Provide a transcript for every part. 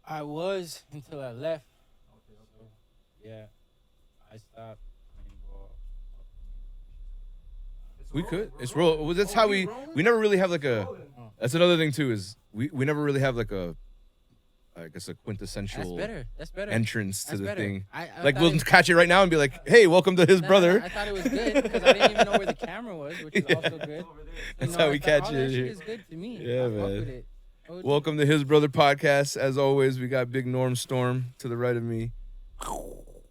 I was until I left. So, yeah, I stopped playing ball. We could. It's real. Well, that's how we never really have like a. That's another thing too is we never really have like a. I guess a quintessential That's better. That's better. entrance to That's the better. thing. I Like thought we'll it- catch it right now and be like, "Hey, welcome to his No, brother." I thought it was good because I didn't even know where the camera was, which is also good. That's You how know, we I thought catch all it that here. shit is good to me. Yeah, I fuck man. with it. OG. Welcome to his brother podcast. As always, we got Big Norm Storm to the right of me.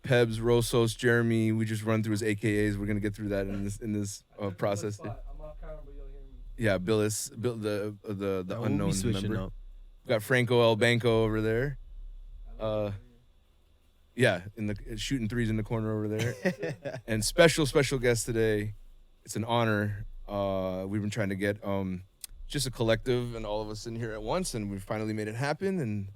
Pebs, Rosos, Jeremy. We just run through his AKAs. We're gonna get through that in this process. I'm off camera, but you'll hear me. Yeah, Billis, the We'll unknown be switching member. up. We got Franco El Banco over there. Yeah, in the shooting threes in the corner over there. And special guest today. It's an honor. We've been trying to get just a collective and all of us in here at once, and we finally made it happen. And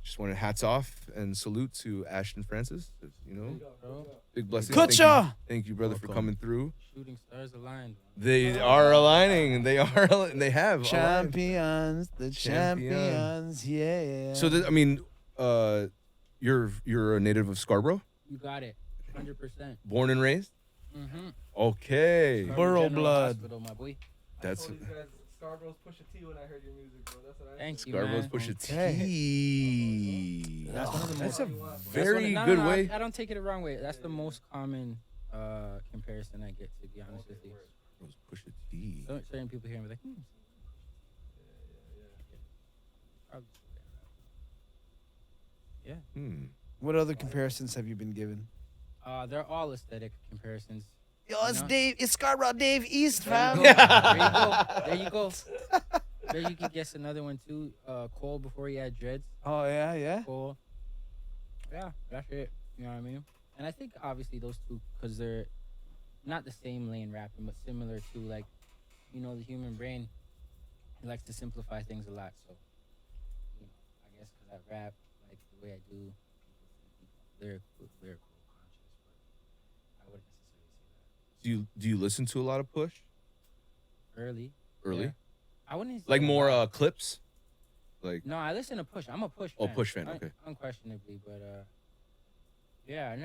just wanted hats off and salute to ASHTON Francis. You know, Bro, big blessings. Kutcha! Thank you, brother, for Welcome. coming through. shooting stars aligned. They are aligning. They are. They have. aligned. Champions, the Champion. champions, yeah. So I mean, you're a native of Scarborough, You got it. 100%. born and raised. Mm-hmm. Okay, Borough blood. Hospital, my boy. that's I told these guys Scarborough's Pusha T when I heard your music, bro. That's what I Thank you, Scarborough's man. Pusha Okay. T. That's one of the That's most- a That's very one of- good no, way. I don't take it the wrong way. That's the most common comparison I get, to be honest with you. Pusha T. So, certain people hear me like, Probably. Yeah. What other comparisons have you been given? They're all aesthetic comparisons. Yo, it's Dave. It's Scarborough Dave East, There you fam. go. There you go. There you can guess another one too. Cole before he had dreads. Oh yeah. Cole. Yeah, that's it. You know what I mean? And I think obviously those two, because they're not the same lane rapping, but similar to, like, you know, the human brain. It likes to simplify things a lot. So, you know, I guess because I rap like the way I do, lyrical, conscious, but I wouldn't necessarily say that. Do you listen to a lot of Push? Early. Early? Yeah. I wouldn't say Like a more lot. clips? Like No, I listen to Push. I'm a Push Oh, fan. Push fan, okay. Unquestionably, but yeah, I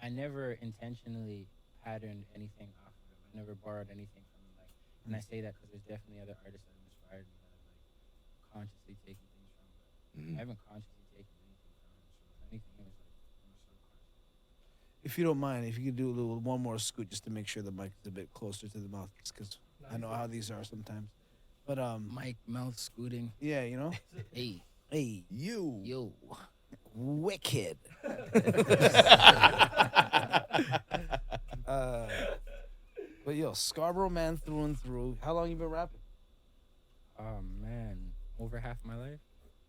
never intentionally patterned anything off of him. I never borrowed anything from him. Like, and I say that because there's definitely other artists that have inspired me that I've like consciously taken things from, but I haven't consciously taken anything from him. So if anything, it was like more subconscious. If you don't mind, if you could do one more scoot just to make sure the mic is a bit closer to the mouth, because I know how these are sometimes. But Mike mouth scooting. yeah, you know. Hey, Hey, yo. wicked. But yo, Scarborough man through and through. How long you been rapping? Oh man, over half my life.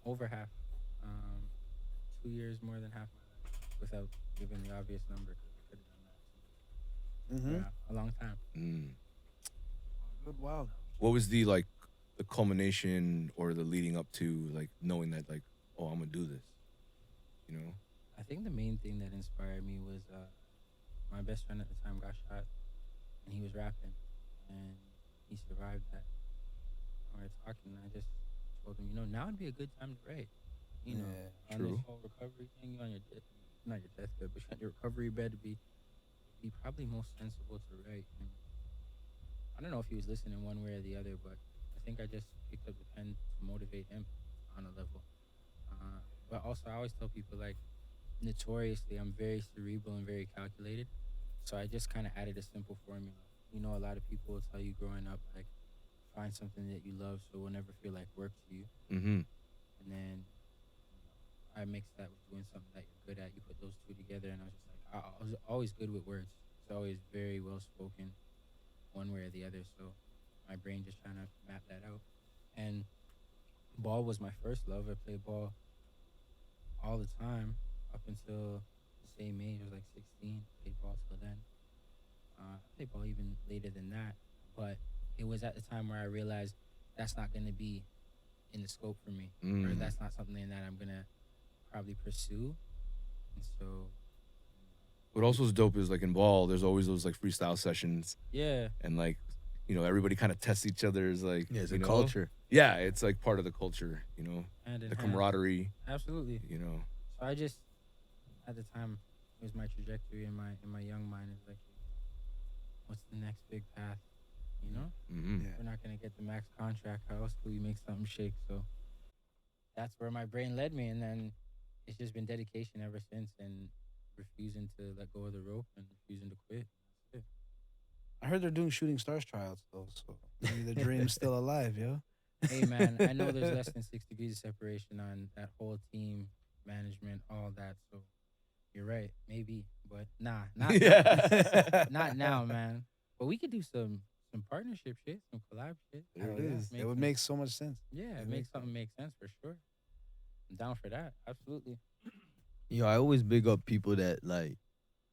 Over half. 2 years more than half my life, without giving the obvious number, because I could have done that. Mm-hmm. Yeah, a long time. Good, wow. what was the culmination or the leading up to like knowing that like, oh, I'm gonna do this, you know? I think the main thing that inspired me was my best friend at the time got shot, and he was rapping, and he survived that. We were talking, and I just told him, now would be a good time to write. On true. this whole recovery thing, you're on your not your deathbed, but you're on your recovery bed, to be probably most sensible to write. And I don't know if he was listening one way or the other, but I think I just picked up the pen to motivate him on a level. But also, I always tell people, like, notoriously, I'm very cerebral and very calculated. So I just kind of added a simple formula. A lot of people will tell you growing up, like, find something that you love so it will never feel like work to you. Mm-hmm. And then I mix that with doing something that you're good at. You put those two together, and I was just like, I was always good with words. It's always very well spoken, one way or the other. So my brain just trying to map that out. And ball was my first love. I played ball all the time up until the same age. I was like 16. Played ball till then. I played ball even later than that. But it was at the time where I realized that's not going to be in the scope for me, or that's not something that I'm gonna probably pursue. And so, What also is dope is like in ball, there's always those like freestyle sessions yeah, and like everybody kind of tests each other's like. Yeah, it's a you know? culture. Yeah, it's like part of the culture. Hand in The hand. camaraderie. Absolutely. So I just, at the time, it was my trajectory in my young mind is like, what's the next big path? Mm-hmm. Yeah. We're not gonna get the max contract. How else can we make something shake? So that's where my brain led me, and then it's just been dedication ever since, and refusing to let go of the rope and refusing to quit. That's it. I heard they're doing Shooting Stars tryouts though, so maybe the dream's still alive, yo. Hey man, I know there's less than 6 degrees of separation on that whole team, management, all that. So you're right, maybe, but nah, not Yeah. not now, man. But we could do some partnership shit, some collab shit. Hell Yeah, yeah. It would make so much sense. Yeah, it make makes something make sense for sure. I'm down for that. Absolutely. I always big up people that like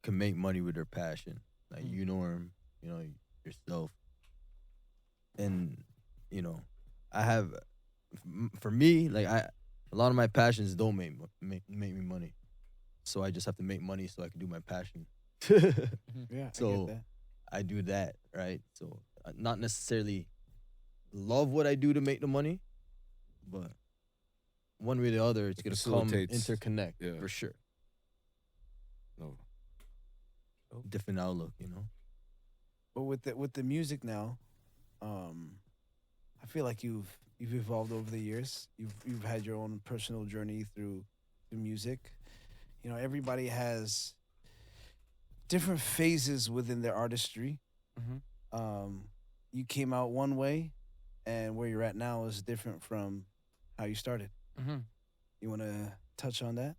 can make money with their passion, like Mm. Norm, yourself, and I have, for me, like a lot of my passions don't make me money, so I just have to make money so I can do my passion. Yeah, I So get that. I do that, right? So not necessarily love what I do to make the money, but one way or the other, it's It gonna come facilitates. interconnect Yeah. for sure. No. Different outlook, But with the music now, I feel like you've evolved over the years. You've had your own personal journey through music. Everybody has different phases within their artistry. Mhm. You came out one way, and where you're at now is different from how you started. Mhm. You want to touch on that?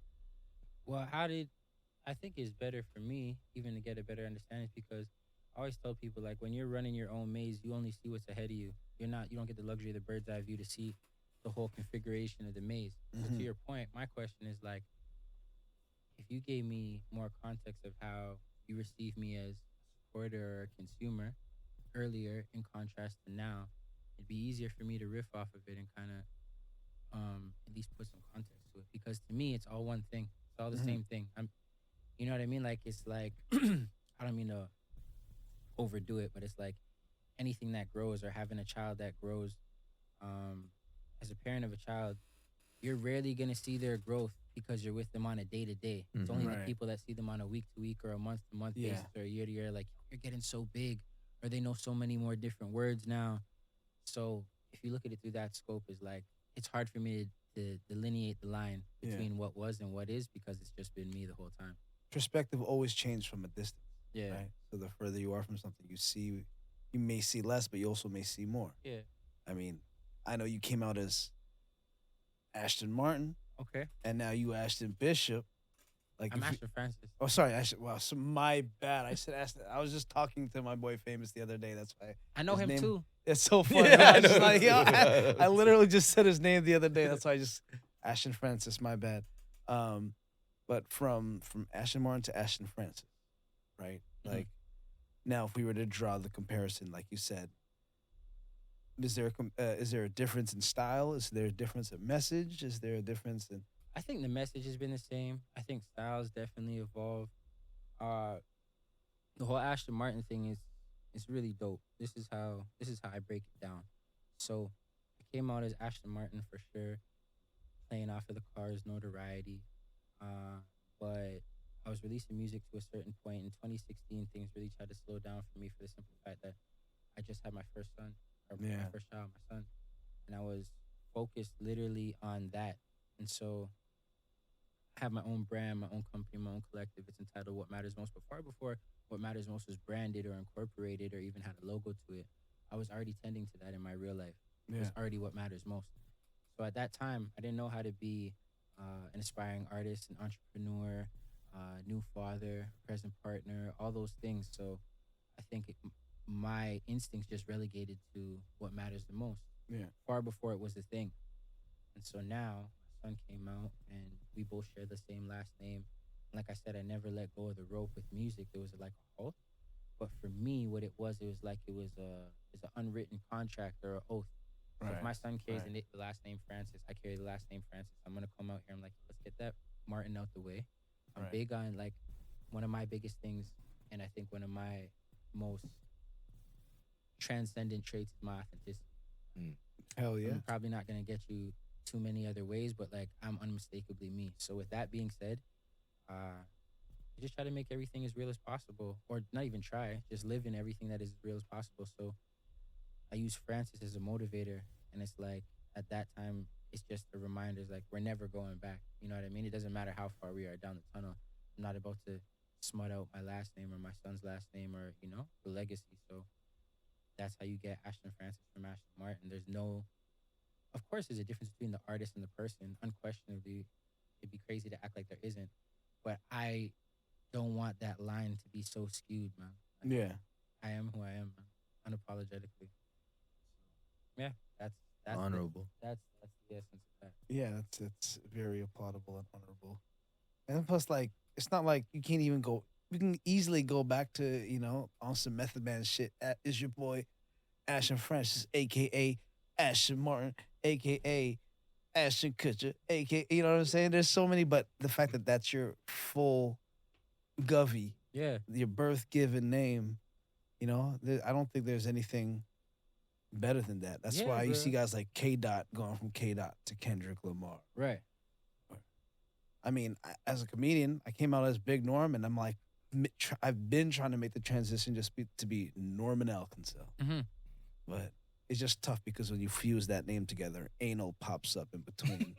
Well, I think it's better for me even to get a better understanding because I always tell people like when you're running your own maze, you only see what's ahead of you. You don't get the luxury of the bird's eye view to see the whole configuration of the maze. So Mhm. to your point, my question is like, if you gave me more context of how you receive me as a supporter or a consumer earlier in contrast to now, it'd be easier for me to riff off of it and kind of at least put some context to it because to me it's all one thing. It's all the Mhm. same thing. You know what I mean? Like it's like I don't mean to overdo it, but it's like anything that grows or having a child that grows. As a parent of a child, you're rarely gonna see their growth because you're with them on a day to day. It's only Right. the people that see them on a week to week or a month to month Yeah. basis or a year to year. Like you're getting so big, or they know so many more different words now. So if you look at it through that scope, is like it's hard for me to delineate the line Yeah. between what was and what is because it's just been me the whole time. Perspective always changes from a distance, Yeah. right? So the further you are from something, you may see less, but you also may see more. Yeah. I mean, I know you came out as Ashton Martin, Okay. and now you Ashton Bishop. Like, I'm if you- Ashton Francis. oh, sorry, Ashton. Wow, so my bad. I said Ashton. I was just talking to my boy Famous the other day. That's why. I know his him name- too. It's so funny. Yeah, I was I just know. like, yo, I literally just said his name the other day. That's why I just Ashton Francis. My bad. But from Ashton Martin to Ashton Francis, right? Mhm. Like, now if we were to draw the comparison, like you said, is there a difference in style? Is there a difference in message? Is there a difference in I think the message has been the same. I think styles definitely evolved. The whole Ashton Martin thing is really dope. This is how I break it down. So I came out as Ashton Martin for sure, playing off of the Cars notoriety. But I was releasing music to a certain point in 2016. Things really tried to slow down for me for the simple fact that I just had my first son, or Yeah. my first child, my son, and I was focused literally on that. And so I have my own brand, my own company, my own collective. It's entitled What Matters Most. But far before What Matters Most was branded or incorporated or even had a logo to it, I was already tending to that in my real life. It was already what matters most. So at that time, I didn't know how to be an aspiring artist, an entrepreneur, new father, present partner, all those things. So I think my instincts just relegated to what matters the most. Yeah. Far before it was a thing. And so now my son came out and we both share the same last name. Like I said, I never let go of the rope with music. There was like a halt. But for me, what it was like it was an unwritten contract or an oath. So if my son carries the last name Francis, I carry the last name Francis. I'm gonna come out here. I'm like, let's get that Martin out the way. I'm Right. big on like one of my biggest things, and I think one of my most transcendent traits is my authenticity. Hell yeah. I'm probably not gonna get you too many other ways, but like I'm unmistakably me. So with that being said, I just try to make everything as real as possible, or not even try, just live in everything that is as real as possible. So I use Francis as a motivator, and it's like at that time, it's just a reminder. It's like we're never going back. You know what I mean? It doesn't matter how far we are down the tunnel. I'm not about to smut out my last name or my son's last name or the legacy. So that's how you get Ashton Francis from Ashton Martin. There's no, of course, there's a difference between the artist and the person. Unquestionably, it'd be crazy to act like there isn't. But I don't want that line to be so skewed, man. Like, Yeah. I am who I am, man, unapologetically. Yeah, that's Honorable. That's the essence of that. Yeah, it's very applaudable and honorable. And plus, like, it's not like you can't even go. We can easily go back to on some Method Man shit. Is your boy Ashton Francis, aka Ashton Martin, aka Ashton Kutcher, aka you know what I'm saying? There's so many, but the fact that that's your full Govey, Yeah, your birth given name, I don't think there's anything better than that. That's Yeah, why you bro. see guys like K Dot going from K Dot to Kendrick Lamar. right. I mean, as a comedian, I came out as Big Norm, and I'm like, I've been trying to make the transition to be Norman Alkinsell, Mm-hmm. but it's just tough because when you fuse that name together, anal pops up in between.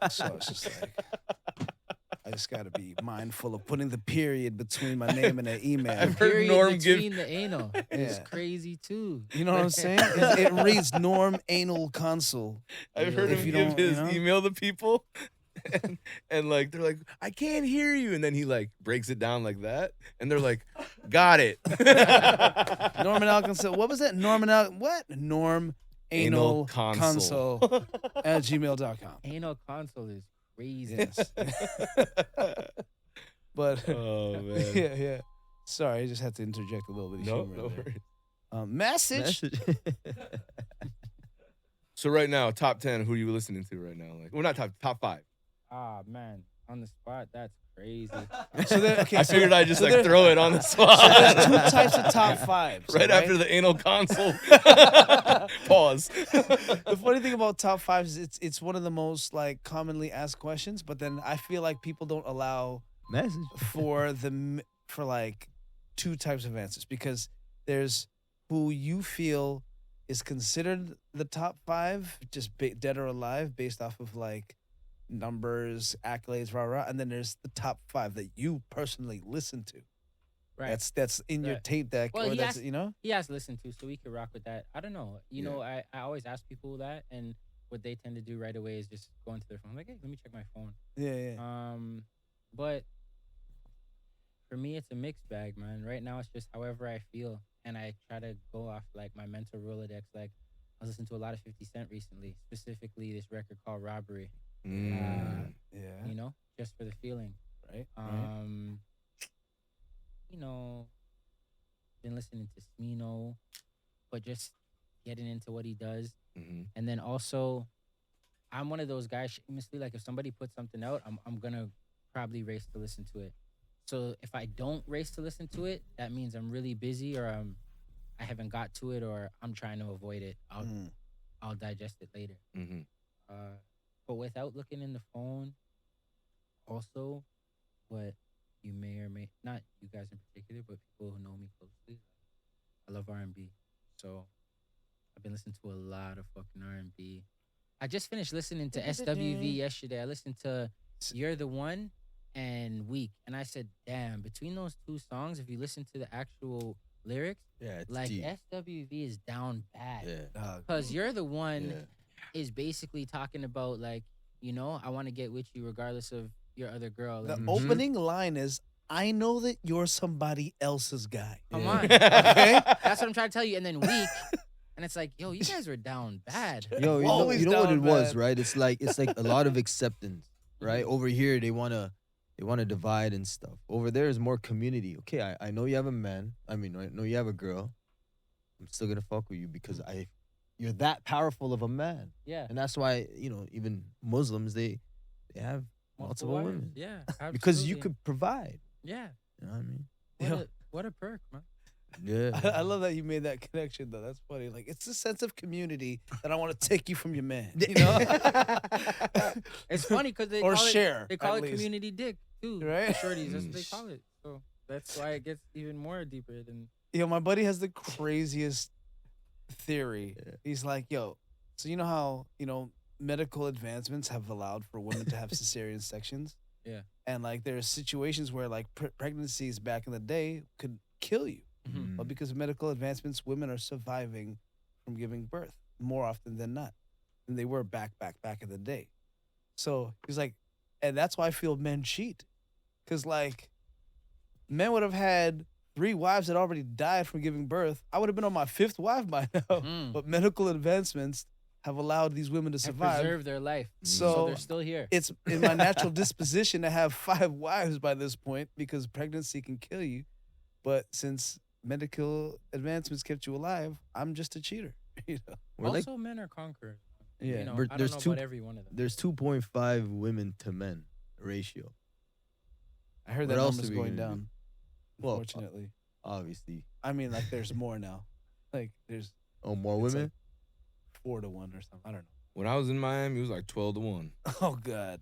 So it's just like, I just got to be mindful of putting the period between my name and an email. I've heard Period Norm give- between the anal is Yeah. crazy too. You know what I'm saying? It reads Norm Anal Consul. I've heard If him you give don't, his email to people, and like they're like, I can't hear you, and then he like breaks it down like that, and they're like, got it. Norman Alkinsell. What was that? Norm Anal Consul at gmail.com. Anal console is crazy. Yes. But Oh man. yeah. Sorry, I just had to interject a little bit of No, humor no there. worries. Message. So right now, top 10. Who are you listening to right now? Like, well, not top 5. Ah man, on the spot, that's crazy. So there, okay, I so figured I'd just so like there- throw it on the So there's spot. two types of top fives. Right after the anal console. Pause. The funny thing about top fives is it's one of the most like commonly asked questions, but then I feel like people don't allow Message. for like two types of answers, because there's who you feel is considered the top 5, just dead or alive, based off of like numbers, accolades, rah rah, and then there's the top 5 that you personally listen to. Right. That's in your Right. tape deck, Well, or he that's asked- you know. He has listened to, so we could rock with that. I don't know. You Yeah. know, I always ask people that, and what they tend to do right away is just go into their phone. Like, hey, let me check my phone. Yeah. But for me, it's a mixed bag, man. Right now, it's just however I feel, and I try to go off like my mental Rolodex. Like, I was listening to a lot of 50 Cent recently, specifically this record called Robbery. Mm. Yeah. You know, just for the feeling. Right. You know, been listening to Smino, but just getting into what he does. Mhm. And then also, I'm one of those guys, shamelessly, like if somebody puts something out, I'm gonna probably race to listen to it. So if I don't race to listen to it, that means I'm really busy, or I haven't got to it, or I'm trying to avoid it. I'll digest it later. Mhm. But without looking in the phone, also, what you may or may not, you guys in particular, but people who know me closely, I love R&B. So I've been listening to a lot of fucking R&B. I just finished listening to SWV yesterday. I listened to You're the One and Weak, and I said, damn, between those two songs, if you listen to the actual lyrics, Yeah, it's like deep. SWV is down bad. Yeah. Because You're the One Yeah. is basically talking about, like, you know, I want to get with you regardless of your other girl. The And opening line is, "I know that you're somebody else's guy." come Yeah. on. Okay. That's what I'm trying to tell you. And then Weak, and it's like, yo, you guys were down bad. Yo, Always you know what down it was, bad. right? It's like a lot of acceptance, right? Over here they wanna divide and stuff. Over there is more community. Okay, I know you have a man. I mean, I know you have a girl. I'm still gonna fuck with you because you're that powerful of a man. Yeah. And that's why, even Muslims they have multiple wives. women. Yeah. Because you absolutely. could provide. Yeah. You know what I mean? What, Yeah. a, what a perk, man. Yeah. I love that you made that connection though. That's funny. Like it's a sense of community that I want to take you from your man. You know, It's funny because they or call share. They call at it least. community dick too. Right? Shorties, that's what they Mm. call it. So that's why it gets even more deeper than. Yo, my buddy has the craziest theory. Yeah. He's like, yo, so you know how, medical advancements have allowed for women to have cesarean sections? Yeah. And like there are situations where like pregnancies back in the day could kill you. Mhm. But because of medical advancements, women are surviving from giving birth more often than not than they were back in the day. So he's like, and that's why I feel men cheat. Because like men would have had 3 wives that already died from giving birth. I would have been on my 5th wife by now. Mm. But medical advancements have allowed these women to And survive. preserve their life. So They're still here. it's in my natural disposition to have 5 wives by this point because pregnancy can kill you. But since medical advancements kept you alive, I'm just a cheater. We're like, Also, men are conquerors. Yeah. You know, We're- I there's don't know two- about every one of them. there's 2.5 women to men ratio. I heard What that else number's are we going gonna do? down. Well, Unfortunately, Obviously. I mean, like there's more now. Like there's Oh, more It's women? 4 to 1 or something. I don't When I was in Miami, it was like 12-1. know. Oh God.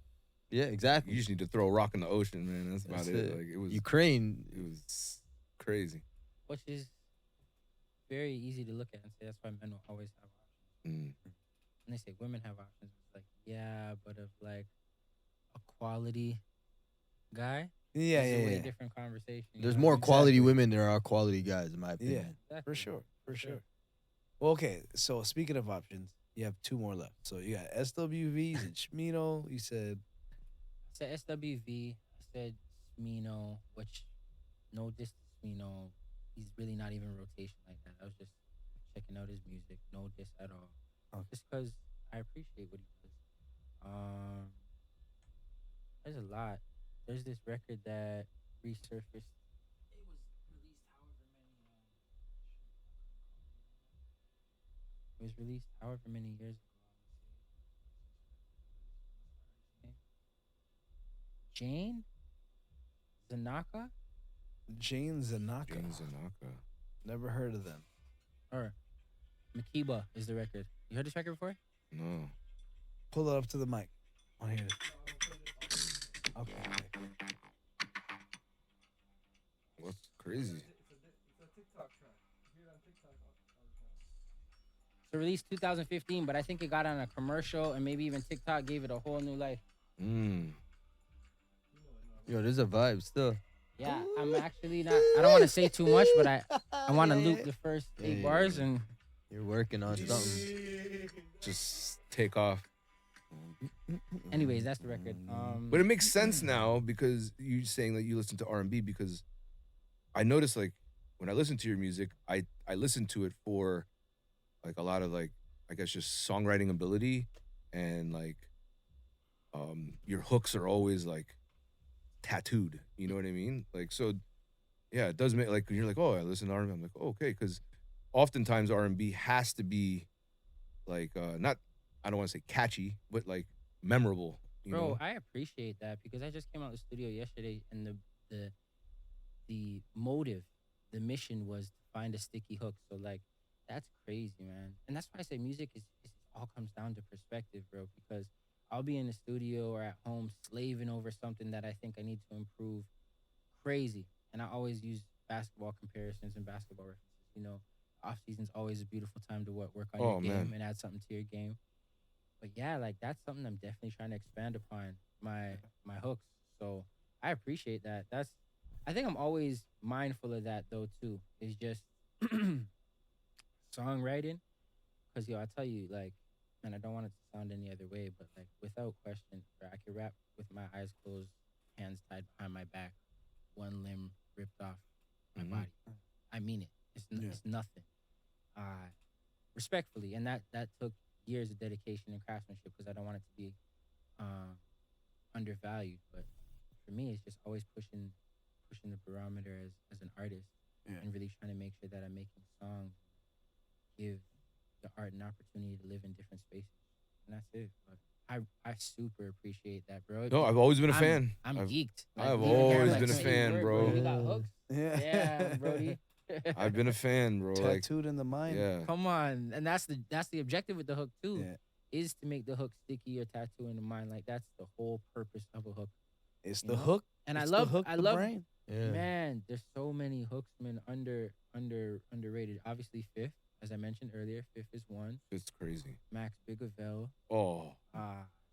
Yeah, exactly. You just need to throw a rock in the ocean, man. That's about That's it. it. Like it was Ukraine. crazy. Which is very easy to look at and say that's why men will always have options. Mm. And they say women have options. It's like, yeah, but if like a quality guy, Yeah, it's a yeah, way yeah. different conversation. you There's know? more Exactly. quality women than there are quality guys, in my Yeah, opinion. Exactly. for sure, for Sure. sure. Well, okay. So speaking of options, you have 2 more left. So you got SWVs and Shmino. You said I said SWV. I said Smino, which no diss to Smino. He's really not even rotation like that. I was just checking out his music. No diss at all. Okay. Just because I appreciate what he does. There's a lot. There's this record that resurfaced. It was released however many years ago. Jane Zanaka Jane Zanaka. Jane Zanaka. Never heard of them. or Makiba is the record. You heard this record before? No. Pull it up to the mic. I hear it. Okay. What's crazy? It's a TikTok track. You hear it on TikTok all the time. So released 2015, but I think it got on a commercial and maybe even TikTok gave it a whole new life. Mm. Yo, there's a vibe still. Yeah, I'm actually not. I don't want to say too much, but I want to loop the first 8 Yeah. bars and You're working on something. Just take off. anyways, that's the record. But it makes sense now because you saying that you listen to R&B because I notice like when I listen to your music, I listen to it for like a lot of like I guess just songwriting ability and like your hooks are always like tattooed. You know what I mean? Like so, yeah, it does make like when you're like, oh, I listen to R&B. I'm like, oh, okay, because oftentimes R&B has to be like not I don't want to say catchy, but like memorable. You bro, know? I appreciate that because I just came out of the studio yesterday and the motive, the mission was to find a sticky hook. So like that's crazy, man. And that's why I say music is all comes down to perspective, bro, because I'll be in the studio or at home slaving over something that I think I need to improve. Crazy. And I always use basketball comparisons and basketball references. You know, off season's always a beautiful time to work on Oh, your game man. and add something to your game. But yeah, like that's something I'm definitely trying to expand upon my hooks. So I appreciate that. I think I'm always mindful of that though too. It's just songwriting. Cause yo, I tell you, like, man, I don't want it to sound any other way, but like without question, bro, I could rap with my eyes closed, hands tied behind my back, one limb ripped off my Mhm. body. I mean it. It's nothing. Respectfully, and that took years of dedication and craftsmanship because I don't want it to be undervalued. But for me, it's just always pushing the barometer as an artist and really trying to make sure that I'm making songs, give the art an opportunity to live in different spaces, and that's it. But I super appreciate that, bro. No, I've always been a I'm- fan. I'm I've- geeked. I've leaving here, always like, been a "Say fan, word, bro." You got hooks? Yeah. Yeah, Brody. I've been a fan, bro. Like, Tattooed in the mind. yeah. Come on, and that's the objective with the hook too, Yeah. is to make the hook sticky or tattoo in the mind. Like that's the whole purpose of a hook. It's You the know? hook. And It's I the love, hook, I the love, brain. Yeah. man. There's so many hooksmen underrated. Obviously, Fifth, as I mentioned earlier, Fifth is one. It's crazy. Max Bigavel, Oh,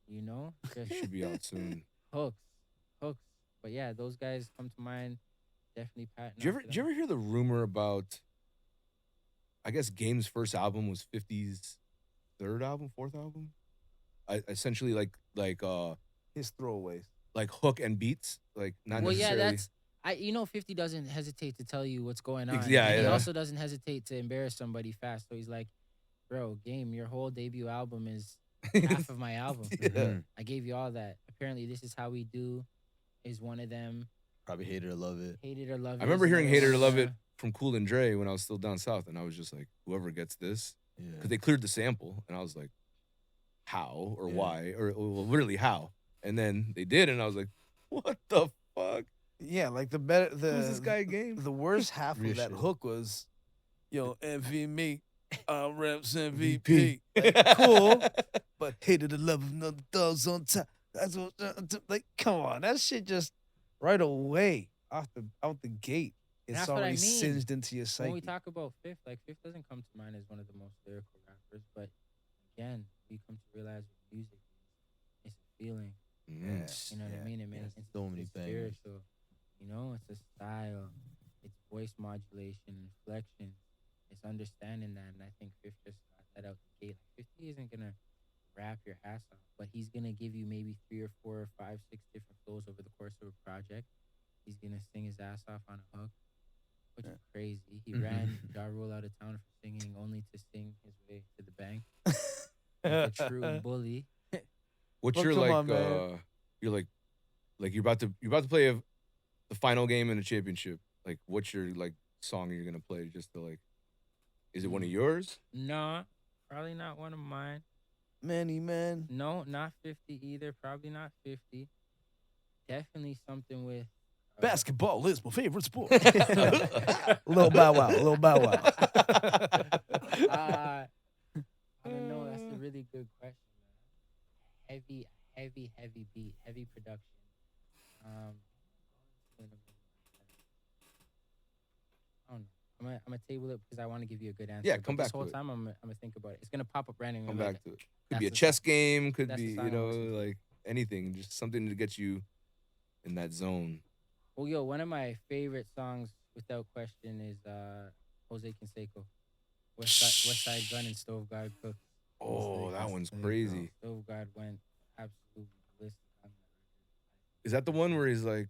you know, it just should be out soon. hooks. But yeah, those guys come to mind. Definitely Pat. Did you ever hear the rumor about? I guess Game's first album was 50's third album, fourth album. Essentially, His throwaways. like hook and beats, like not Well, yeah, necessarily. that's 50 doesn't hesitate to tell you what's going on. Yeah, and he yeah. also doesn't hesitate to embarrass somebody fast. So he's like, bro, Game, your whole debut album is half of my album. Yeah. Mhm. I gave you all that. Apparently, This Is How We Do is one of them. Probably hate it or love it. Hate It or Love It. I remember is hearing another "Hate It or one. Love It" from Cool and Dre when I was still down south, and I was just like, whoever gets this, Yeah. because they cleared the sample, and I was like, how or Yeah. why or well, literally how? And then they did, and I was like, what the fuck? Yeah, like the better Who's this the guy Game? the worst half Real of that shit. hook was, yo, envy me, reps MVP. VP. Like, cool, but hated the love of no dogs on top. That's what, like, come on, that shit just right away out the gate. It's That's what I already mean. singed into your When we psyche. talk about Fifth, like Fifth doesn't come to mind as one of the most lyrical rappers, but again, we come to realize with music, it's a feeling. Mm. You know what I mean? It makes Yes, so many it's bangers. spiritual. You know, it's a style, it's voice modulation, inflection, it's understanding that. And I think Fifth just got that out the gate. Like 50 isn't gonna rap your ass off, but he's gonna give you maybe 3 or 4 or 5, 6 different flows over the course of a project. He's gonna sing his ass off on a hook, which is crazy. He ran Ja Rule out of town for singing, only to sing his way to the bank. Like a true bully. What's Well, your come like? on, man. You're like you're about to play the final game in a championship. Like, what's your like song you're gonna play just to like? Is it one of yours? No, probably not one of mine. Many men. No, not 50 either. Probably not 50. Definitely something with Basketball is my favorite sport. Little Bow Wow. Little Bow Wow. I don't know. That's a really good question, man. Heavy beat, heavy production. I don't know. I'm gonna table it because I want to give you a good answer. Yeah, but come this back to whole it. time I'm gonna think about it. It's gonna pop up randomly. Come I'm like, back to it. Could that's be a the chess game. Could that's be the song I'm listening to. like anything. Just something to get you in that zone. Well, yo, one of my favorite songs, without question, is Jose Canseco. West Side Gun and Stove God Cook. Oh, that one's There you crazy. Stove God went absolutely ballistic on that Is that the one where he's like,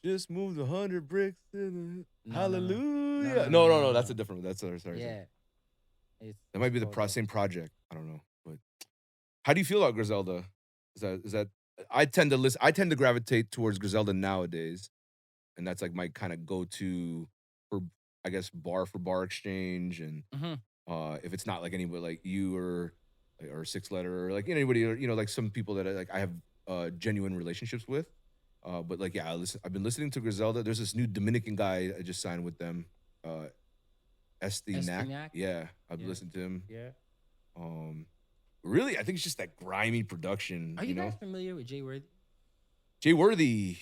just moved 100 bricks in the No, no, no. hallelujah? No, No, no. that's a different one. That's sorry. record. Yeah. It's, That might be the it's called that. same project. I don't know. But how do you feel about Griselda? Is that I tend to gravitate towards Griselda nowadays. And that's like my kind of go-to for I guess bar for bar exchange and Mhm. if it's not like anybody like you or Six Letter or like anybody or, like some people that I have genuine relationships with. But like yeah, I've been listening to Griselda. There's this new Dominican guy I just signed with them. Esti Knack. Knack? Yeah, I've Yeah. listened to him. Yeah. Really, I think it's just that grimy production. Are you know, guys familiar with Jay Worthy? Jay Worthy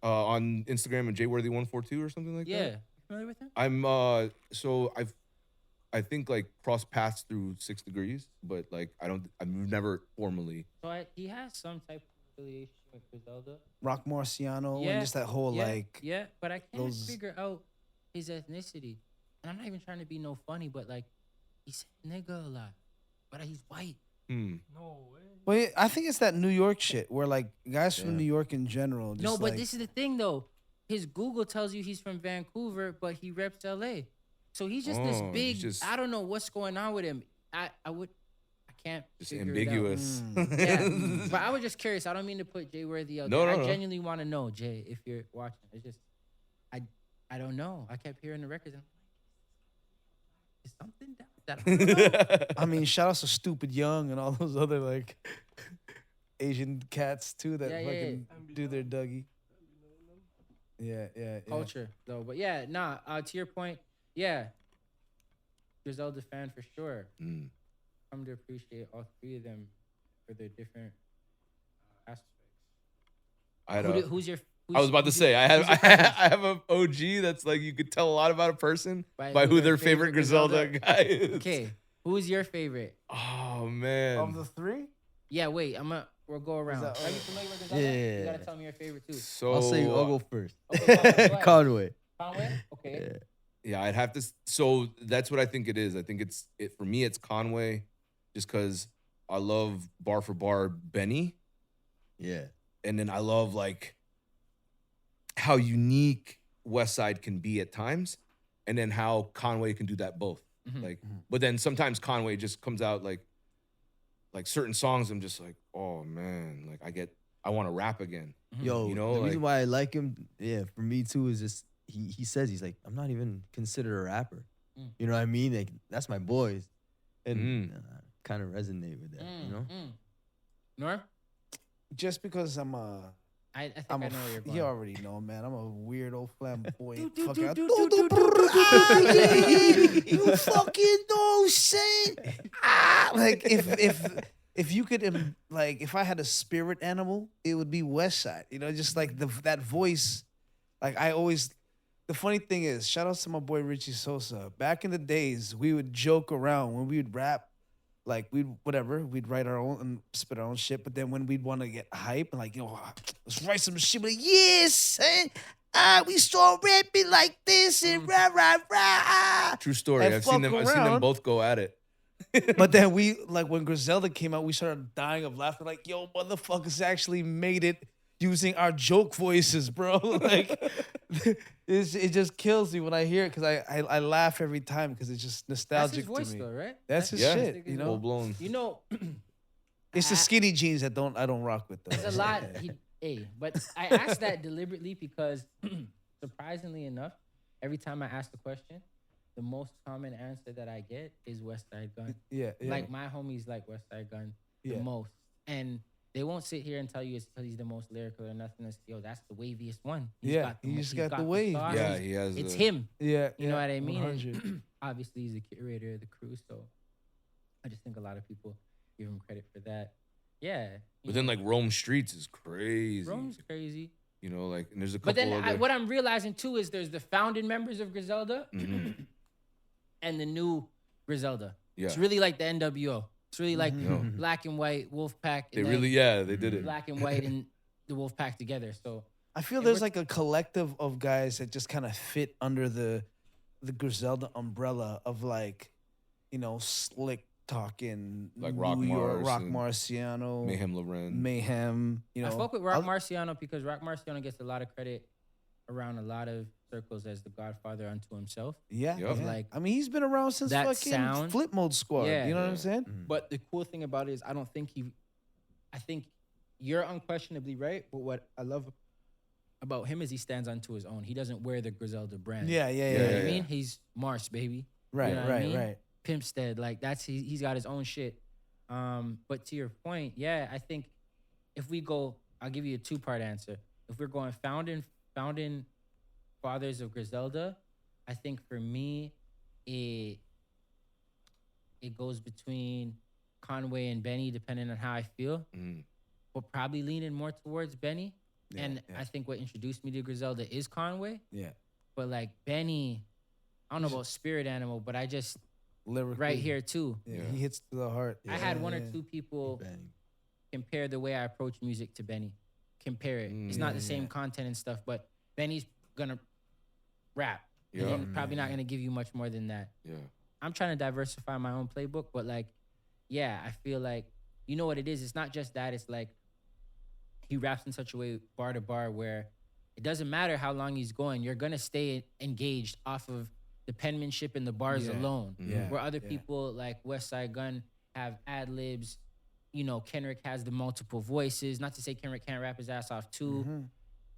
on Instagram and Jay Worthy 142 or something like Yeah. that. You familiar with him? I'm so I think like crossed paths through 6 Degrees, but like I've never formally. So he has some type of affiliation with Griselda. Rock Marciano Yeah, and just that whole yeah, like yeah, but I can't those- figure out his ethnicity. And I'm not even trying to be no funny, but like he said nigga a lot, but he's white. No way. Well, yeah, I think it's that New York shit where like guys from Yeah. New York in general. Just No, but like, this is the thing though. His Google tells you he's from Vancouver, but he reps LA. So he's just this Oh, he's big. just- I don't know what's going on with him. I can't. Just figure ambiguous. It out. Yeah, but I was just curious. I don't mean to put Jay Worthy out No, there. no, I no. genuinely want to know, Jay, if you're watching. It's just, I don't know. I kept hearing the records and I'm like, is something down that I don't know? I mean, shout out to Stupid Young and all those other like Asian cats too that Yeah, yeah, fucking do their Dougie. Yeah. culture though. But yeah, nah. To your point, yeah, Griselda fan for sure. Mm. Come to appreciate all three of them for their different aspects. I had a, Who's your? I was about to who's say your- I have who's your preference? I have a OG that's like you could tell a lot about a person By by who who their their favorite favorite Griselda Griselda- guy is. Okay, who's your favorite? Oh man. Of the three, Yeah, wait. We'll go around. that- Are you familiar with Griselda? Yeah. You gotta tell me your favorite too. So I'll go first. Okay, go ahead. Conway. Conway. Okay. Yeah. yeah, I'd have to. So that's what I think it is. I think it's for me. It's Conway, just because I love bar for bar Benny, Yeah. and then I love like how unique West Side can be at times, and then how Conway can do that both. Mhm. Like, but then sometimes Conway just comes out like certain songs. I'm just like, oh man, like I want to rap again. Yo, You know, the reason like- why I like him, yeah, for me too, is just he says he's like, I'm not even considered a rapper. Mm. You know what I mean? Like that's my boys. And Mm. kind of resonate with that, you know? Norm, just because I'm a. I think I'm I a know where you're f- going. you already know, man. I'm a weird old flamboyant Do, fucker. do, do, do, do, do, Ah, yeah, you fucking know shit. Like if you could like if I had a spirit animal, it would be West Side. You know, just like that voice. Like I always. The funny thing is, shout out to my boy Richie Sosa. Back in the days, we would joke around when we would rap. Like we'd write our own and spit our own shit. But then when we'd want to get hype and like, let's write some shit. We're like, yes, we saw rapping like this and rah rah rah. True story. And I've seen them. fuck I've seen them around. both go at it. But then we like when Griselda came out, we started dying of laughter. Like, yo, motherfuckers actually made it using our joke voices, bro. Like, it just kills me when I hear it because I laugh every time because it's just That's nostalgic his voice, to me. though, right? That's his Yeah. shit, you Full know. blown. You know, It's the I- skinny jeans that I don't rock with though. there's a lot. But I asked that deliberately because, surprisingly enough, every time I ask the question, the most common answer that I get is West Side Gun. Yeah. Like my homies like West Side Gun the Yeah. most, and they won't sit here and tell you it's because he's the most lyrical or nothing. It's, yo, that's the waviest one. Yeah, the he mo- just he's got the wave. sauce. Yeah, He's- he has. It's the- him. Yeah. You know what I mean? 100. Obviously, he's the curator of the crew, so I just think a lot of people give him credit for that. Yeah. you But then know, like Rome Streets is crazy. Rome's crazy. You know, like and there's a couple. But then other, what I'm realizing too is there's the founding members of Griselda Mhm. and the new Griselda. Yeah. It's really like the NWO. It's really like No. Black and White, Wolfpack. They and really, then they did it. Black and White and the Wolfpack together. So I feel And there's we're- like a collective of guys that just kind of fit under the Griselda umbrella of like, slick talking, Like New Rock York, Mars Rock and Marciano, Mayhem Loren. Mayhem. I fuck with Rock I'll- Marciano because Rock Marciano gets a lot of credit around a lot of circles as the godfather unto himself. Yeah, Yup. yeah. Like, I mean, he's been around since that fucking sound- Flip Mode Squad. Yeah. You know what I'm Yeah. saying? But the cool thing about it is I think you're unquestionably right, but what I love about him is he stands onto his own. He doesn't wear the Griselda brand. Yeah, You yeah, know yeah. what I yeah. mean? He's Mars, baby. Right, know what I right, mean? right. Pimpstead, like he's got his own shit. But to your point, yeah, I think if we go, I'll give you a 2-part answer. If we're going founding fathers of Griselda, I think for me, it goes between Conway and Benny, depending on how I feel. Mhm. But probably leaning more towards Benny. Yeah, And yeah. I think what introduced me to Griselda is Conway. Yeah. But like Benny, I don't know about Spirit Animal, but I just Lyrically. right here too. Yeah, Yeah. he hits to the heart. I had Yeah, one yeah. or two people Bang. compare the way I approach music to Benny. Compare it. It's Mm. not Yeah, the same yeah. content and stuff, but Benny's gonna rap. Yeah. And probably not gonna give you much more than that. Yeah. I'm trying to diversify my own playbook, but like, yeah, I feel like you know what it is. It's not just that. It's like he raps in such a way, bar to bar, where it doesn't matter how long he's going. You're gonna stay engaged off of the penmanship and the bars Yeah. alone. Yeah, Where other yeah. people like West Side Gun have ad libs. Kendrick has the multiple voices. Not to say Kendrick can't rap his ass off too.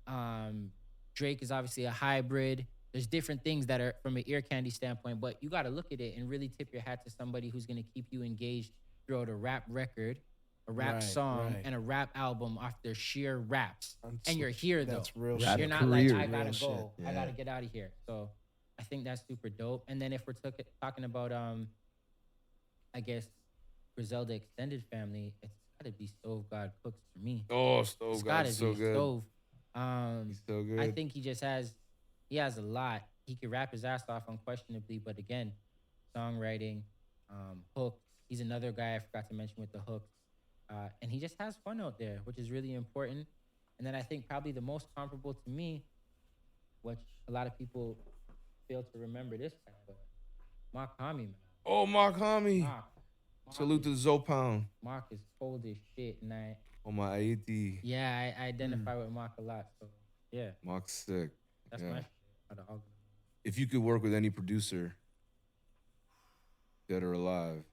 Mhm. Drake is obviously a hybrid. There's different things that are from an ear candy standpoint, but you got to look at it and really tip your hat to somebody who's going to keep you engaged throughout a rap record, a rap Right, song right. and a rap album off their sheer raps. That's- And you're here though. That's real Rap shit. You're not career. like I gotta Real go. shit. I Yeah. gotta get out of here. So I think that's super dope. And then if we're talking about I guess Griselda extended family, it's gotta be Stove God Cooks for me. Oh, Stove It's gotta God's so be good. Stove. He's so good. I think he has a lot. He could rap his ass off unquestionably, but again, songwriting, hooks. He's another guy I forgot to mention with the hooks. And he just has fun out there, which is really important. And then I think probably the most comparable to me, which a lot of people fail to remember this guy, but Mark Hami, man. Oh, Mark Hami. Mark Salute to is, Zopound. Mark is cold as shit, and Oh, my AD. I identify with Mark a lot. So yeah, Mark's sick. that's Yeah. my shit. Out of all of them. If you could work with any producer, dead or alive,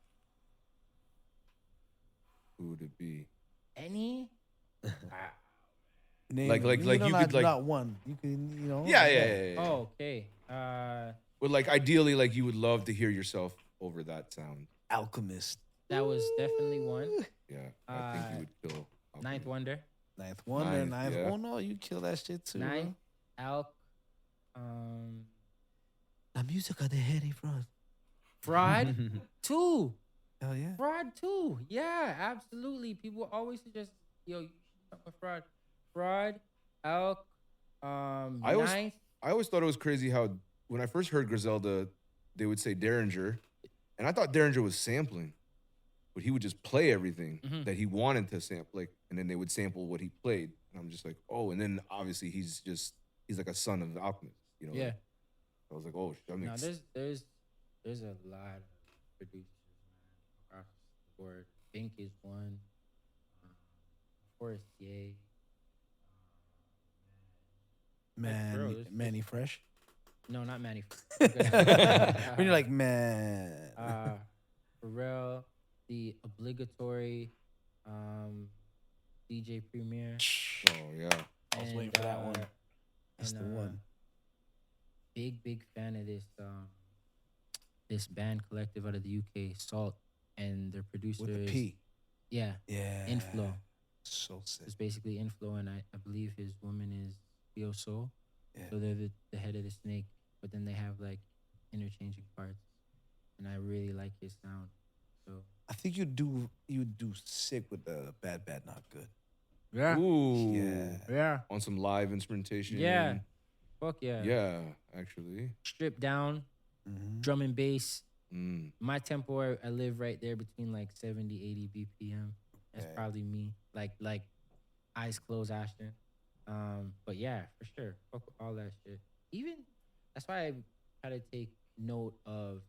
who would it be? Any? Name Like- it. like- You like know, you not, could, like- not one. You can, you know. Yeah. Oh, okay. But like ideally, like you would love to hear yourself over that sound. Alchemist. That was definitely one. Yeah, I think you would kill. Ninth Alchemy. Wonder. Ninth Wonder. Ninth, Ninth. yeah. Oh no, you kill that shit too. bro. Ninth. Alk. La música de Harry Fraud. Fraud 2. Hell yeah. Fraud 2. Yeah, absolutely. People always suggest, yo, you should talk about Fraud. Fraud, Alk, always- Ninth. I always thought it was crazy how when I first heard Griselda, they would say Derringer, and I thought Derringer was sampling, but he would just play everything Mhm. that he wanted to sample, like, and then they would sample what he played, and I'm just like, oh, and then obviously he's like a son of the Alchemist, you know? Yeah. I was like, oh, that No, makes there's a lot of producers, man, across the board. Bink is one. Forrest Ye. Man, bro, this- Manny Fresh. No, not Manny. When you're like, man. Pharrell, the obligatory DJ Premier. oh yeah, I was waiting for that one. That's and, the one. Big fan of this band collective out of the UK, Salt, and their producer With the is P. yeah, Yeah. Inflow. So sick. It's basically Inflow, and I believe his woman is Theo Soul. Yeah. So they're the head of the snake, but then they have like interchanging parts, and I really like his sound. So I think you do sick with the Bad Not Good. yeah, ooh, yeah, on some live instrumentation, Yeah. fuck yeah, yeah, actually, stripped down, Mm-hmm. drum and bass. mm. My tempo, I live right there between like 70, 80 BPM. That's Okay. probably me. Like eyes closed, Ashton. But yeah, for sure. Fuck with all that shit. Even that's why I try to take note of,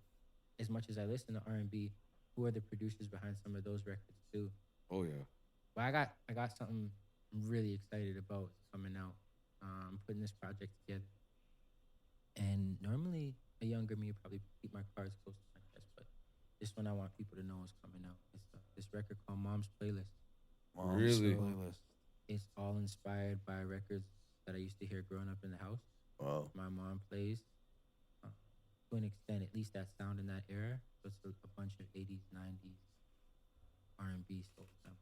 as much as I listen to R&B, who are the producers behind some of those records too. Oh yeah, But I got something I'm really excited about coming out. Putting this project together. And normally a younger me would probably keep my cards close to my chest, but this one I want people to know is coming out. It's this record called Mom's Playlist. Really? Playlist. It's all inspired by records that I used to hear growing up in the house. Wow. My mom plays, to an extent, at least that sound in that era. So it's a bunch of 80s, 90s R&B soul samples.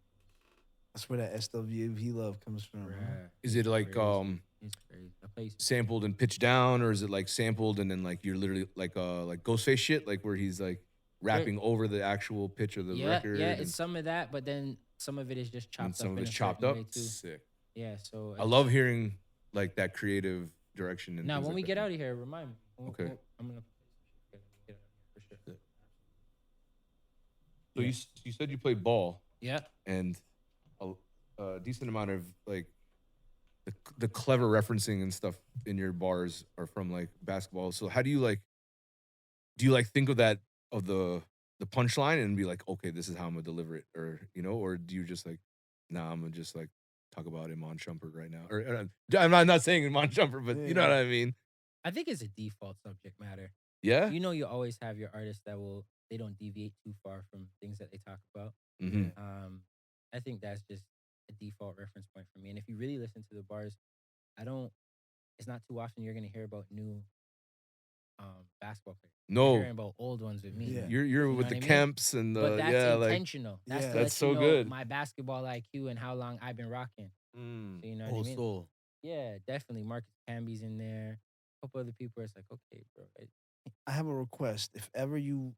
That's where that SWV love comes from. Huh? Bruh, is it like crazy. It's crazy. I play sampled and pitched down, or is it like sampled and then like you're literally like Ghostface shit, like where he's like rapping over the actual pitch of the record? Yeah, and, it's some of that, but then some of it is just chopped and up. some of in it's a chopped certain up. way, too. Sick. Yeah, so I love hearing like that creative direction. And Now, things when like we that. get out of here, remind me. Okay. I'm gonna play some shit for sure. So you said you played ball, Yeah. and a decent amount of like the clever referencing and stuff in your bars are from like basketball. So how do you like think of that, of the punchline and be like, okay, this is how I'm gonna deliver it, or or do you just like, nah, I'm gonna just like talk about Iman Shumpert right now, or I'm not saying Iman Shumpert, but you know what I mean? I think it's a default subject matter. Yeah. You know, you always have your artists that they don't deviate too far from things that they talk about. Mm-hmm. I think that's just a default reference point for me. And if you really listen to the bars, it's not too often you're gonna hear about new basketball players. No. You're hearing about old ones with me. Yeah. You're You know with what the I mean? camps and the But that's yeah, like intentional. That's Yeah. to That's let you so know good. my basketball IQ and how long I've been rocking. mm. So you know what I Whole mean? soul. Yeah, definitely. Marcus Camby's in there. A couple other people. It's like, okay, bro. I have a request. If ever you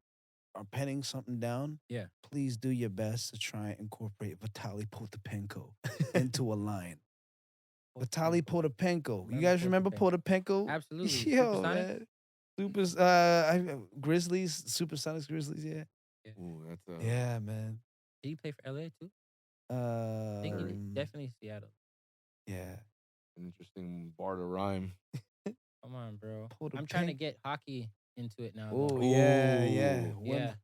are penning something down, Yeah. please do your best to try and incorporate Vitaly Potapenko into a line. Vitaly Potapenko. You guys remember Potapenko? Absolutely. Yo, Supersonic? man. Grizzlies, Supersonics Grizzlies, yeah. Ooh, that's Yeah, man. Did he play for LA too? I think he did. Definitely Seattle. Yeah. an interesting bar to rhyme. Come on, bro. Pull I'm the trying to pink. get hockey into it now. Oh, though. yeah, yeah. Ooh. Yeah.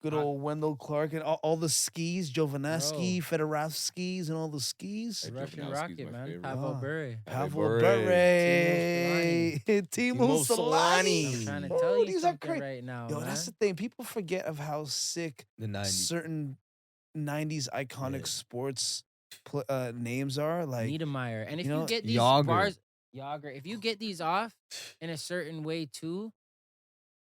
Good Hot- old Wendell Clark and all the skis, Jovanovski, Bro. Fedorovskis, and all the skis. The Hey, Russian Jovanovski's Rocket, my man. favorite. Pavel Ah. Bure. Pavel Bure. Bure, Timo Timo Solani. I'm trying to Oh, tell you these are something crazy. right now, Yo, man. that's the thing. People forget of how sick The 90s. certain 90s iconic Yeah. sports names are. Like, Niedermeyer. And if you you know, get these Yager. bars, Yager, if you get these off in a certain way too,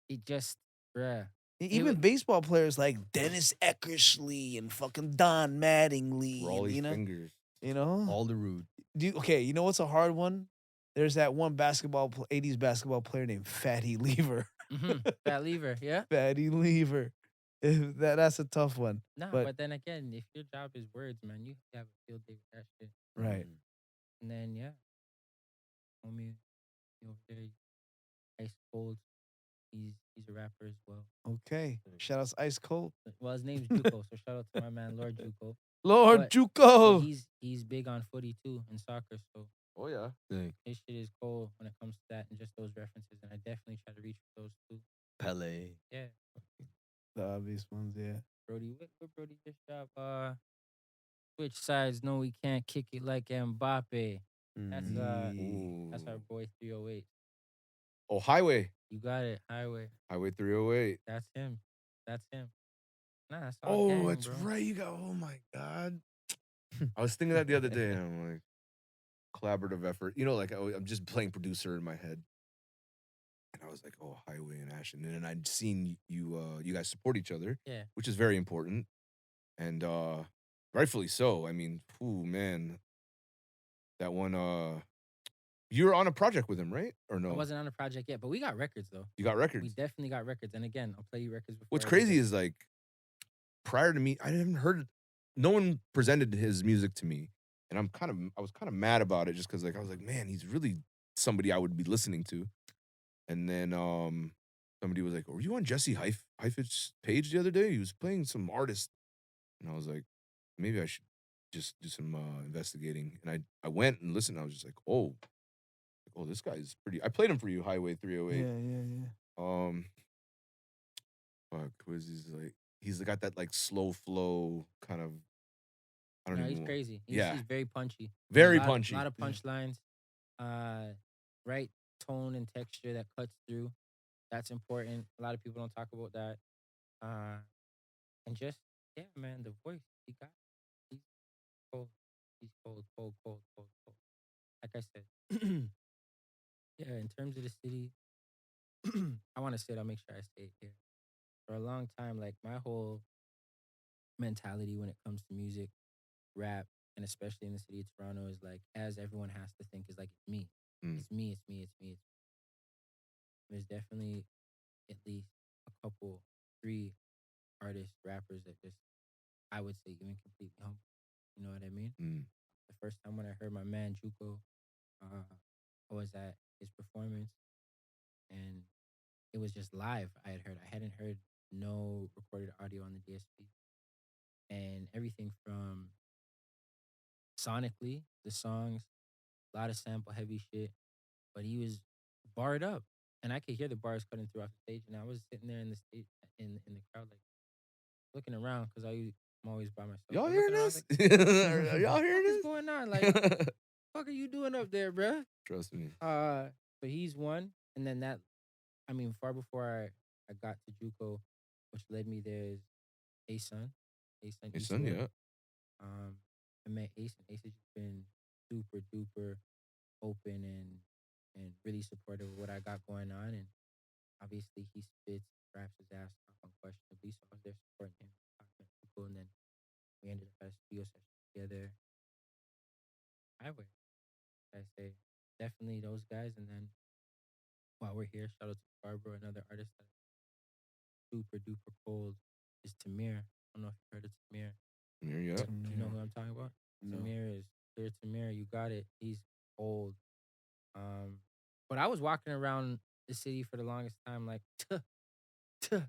it just, bruh. even baseball players like Dennis Eckersley and fucking Don Mattingly. and, Rawley's fingers. you know, All the rude. okay, you know what's a hard one? There's that one 80s basketball player named Fatty Lever. Fat lever, yeah. Fatty Lever. That's a tough one. No, But- but then again, if your job is words, man, you have a field day with that shit. Right. Mm. And then yeah, homie over there, ice cold. He's a rapper as well. Okay. Shout out to Ice Cold. Well, his name's Juco, so shout out to my man Lord Juco. Lord But- Juco. But he's big on footy too and soccer, so Oh yeah. Sick. his shit is cold when it comes to that and just those references. And I definitely try to reach for those too. Pele. Yeah, The obvious ones, yeah. Brody, what Brody just dropped? Switch sides. No, we can't kick it like Mbappe. That's that's our Ooh. boy 308. Oh, Highway. You got it, Highway. Highway 308. That's him. That's him. Nah, that's all. Oh, gang, that's bro. right. You got. Oh my God. I was thinking that the other day, and I'm like, collaborative effort. You know, like I'm just playing producer in my head, and I was like, oh, Highway and Ashton, and then I'd seen you. You guys support each other, Yeah. which is very important, and rightfully so. I mean, ooh, man, that one. You're on a project with him, right? Or no? I wasn't on a project yet, but we got records though. You got records. We definitely got records. And again, I'll play you records before. What's I do crazy this. is like, prior to me, I haven't heard. No one presented his music to me, and I was kind of mad about it, just because like I was like, man, he's really somebody I would be listening to. And then somebody was like, "Were you on Jesse Heifetz's page the other day? He was playing some artist," and I was like, maybe I should just do some investigating. And I went and listened. And I was just like, oh, this guy's pretty. I played him for you, Highway 308. Yeah. Fuck, was he's got that like slow flow kind of. I don't No, even. he's crazy. Yeah. He's very punchy. Very A punchy. lot of Yeah. punchlines. Right tone and texture that cuts through. That's important. A lot of people don't talk about that. And just yeah, man, the voice he got. He's cold. He's cold. Like I said. Yeah, in terms of the city, I want to say it. I'll make sure I say it here. For a long time, like my whole mentality when it comes to music, rap, and especially in the city of Toronto is like, as everyone has to think, is like, it's me. Mm. It's me. There's definitely at least a couple, 3 artists, rappers that just, I would say, even completely humble. You know what I mean? Mm. The first time when I heard my man Juco, I was at his performance, and it was just live. I hadn't heard no recorded audio on the DSP, and everything from sonically, the songs, a lot of sample heavy shit, but he was barred up, and I could hear the bars cutting throughout the stage, and I was sitting there in the stage in the crowd, like looking around because I'm always by myself. Y'all I'm hearing looking around, this? like, Are y'all what hearing is this? going on? Like, what the fuck are you doing up there, bruh? Trust me. So he's one, and then that, I mean, far before I got to JUCO, which led me there is ASHTON. Hey, son, yeah. I met Ace, and Ace has just been super duper open and really supportive of what I got going on, and obviously he spits, raps his ass off unquestionably. So I was there supporting him, talking to people, and then we ended up at a studio session together. Highway, I say, definitely those guys. And then while we're here, shout out to Barbara, another artist that super duper cold is Tamir. I don't know if you heard of Tamir. Here you go. You know who I'm talking about? No. Tamir is clear. Tamir, you got it. He's old. But I was walking around the city for the longest time, like tuh, tuh,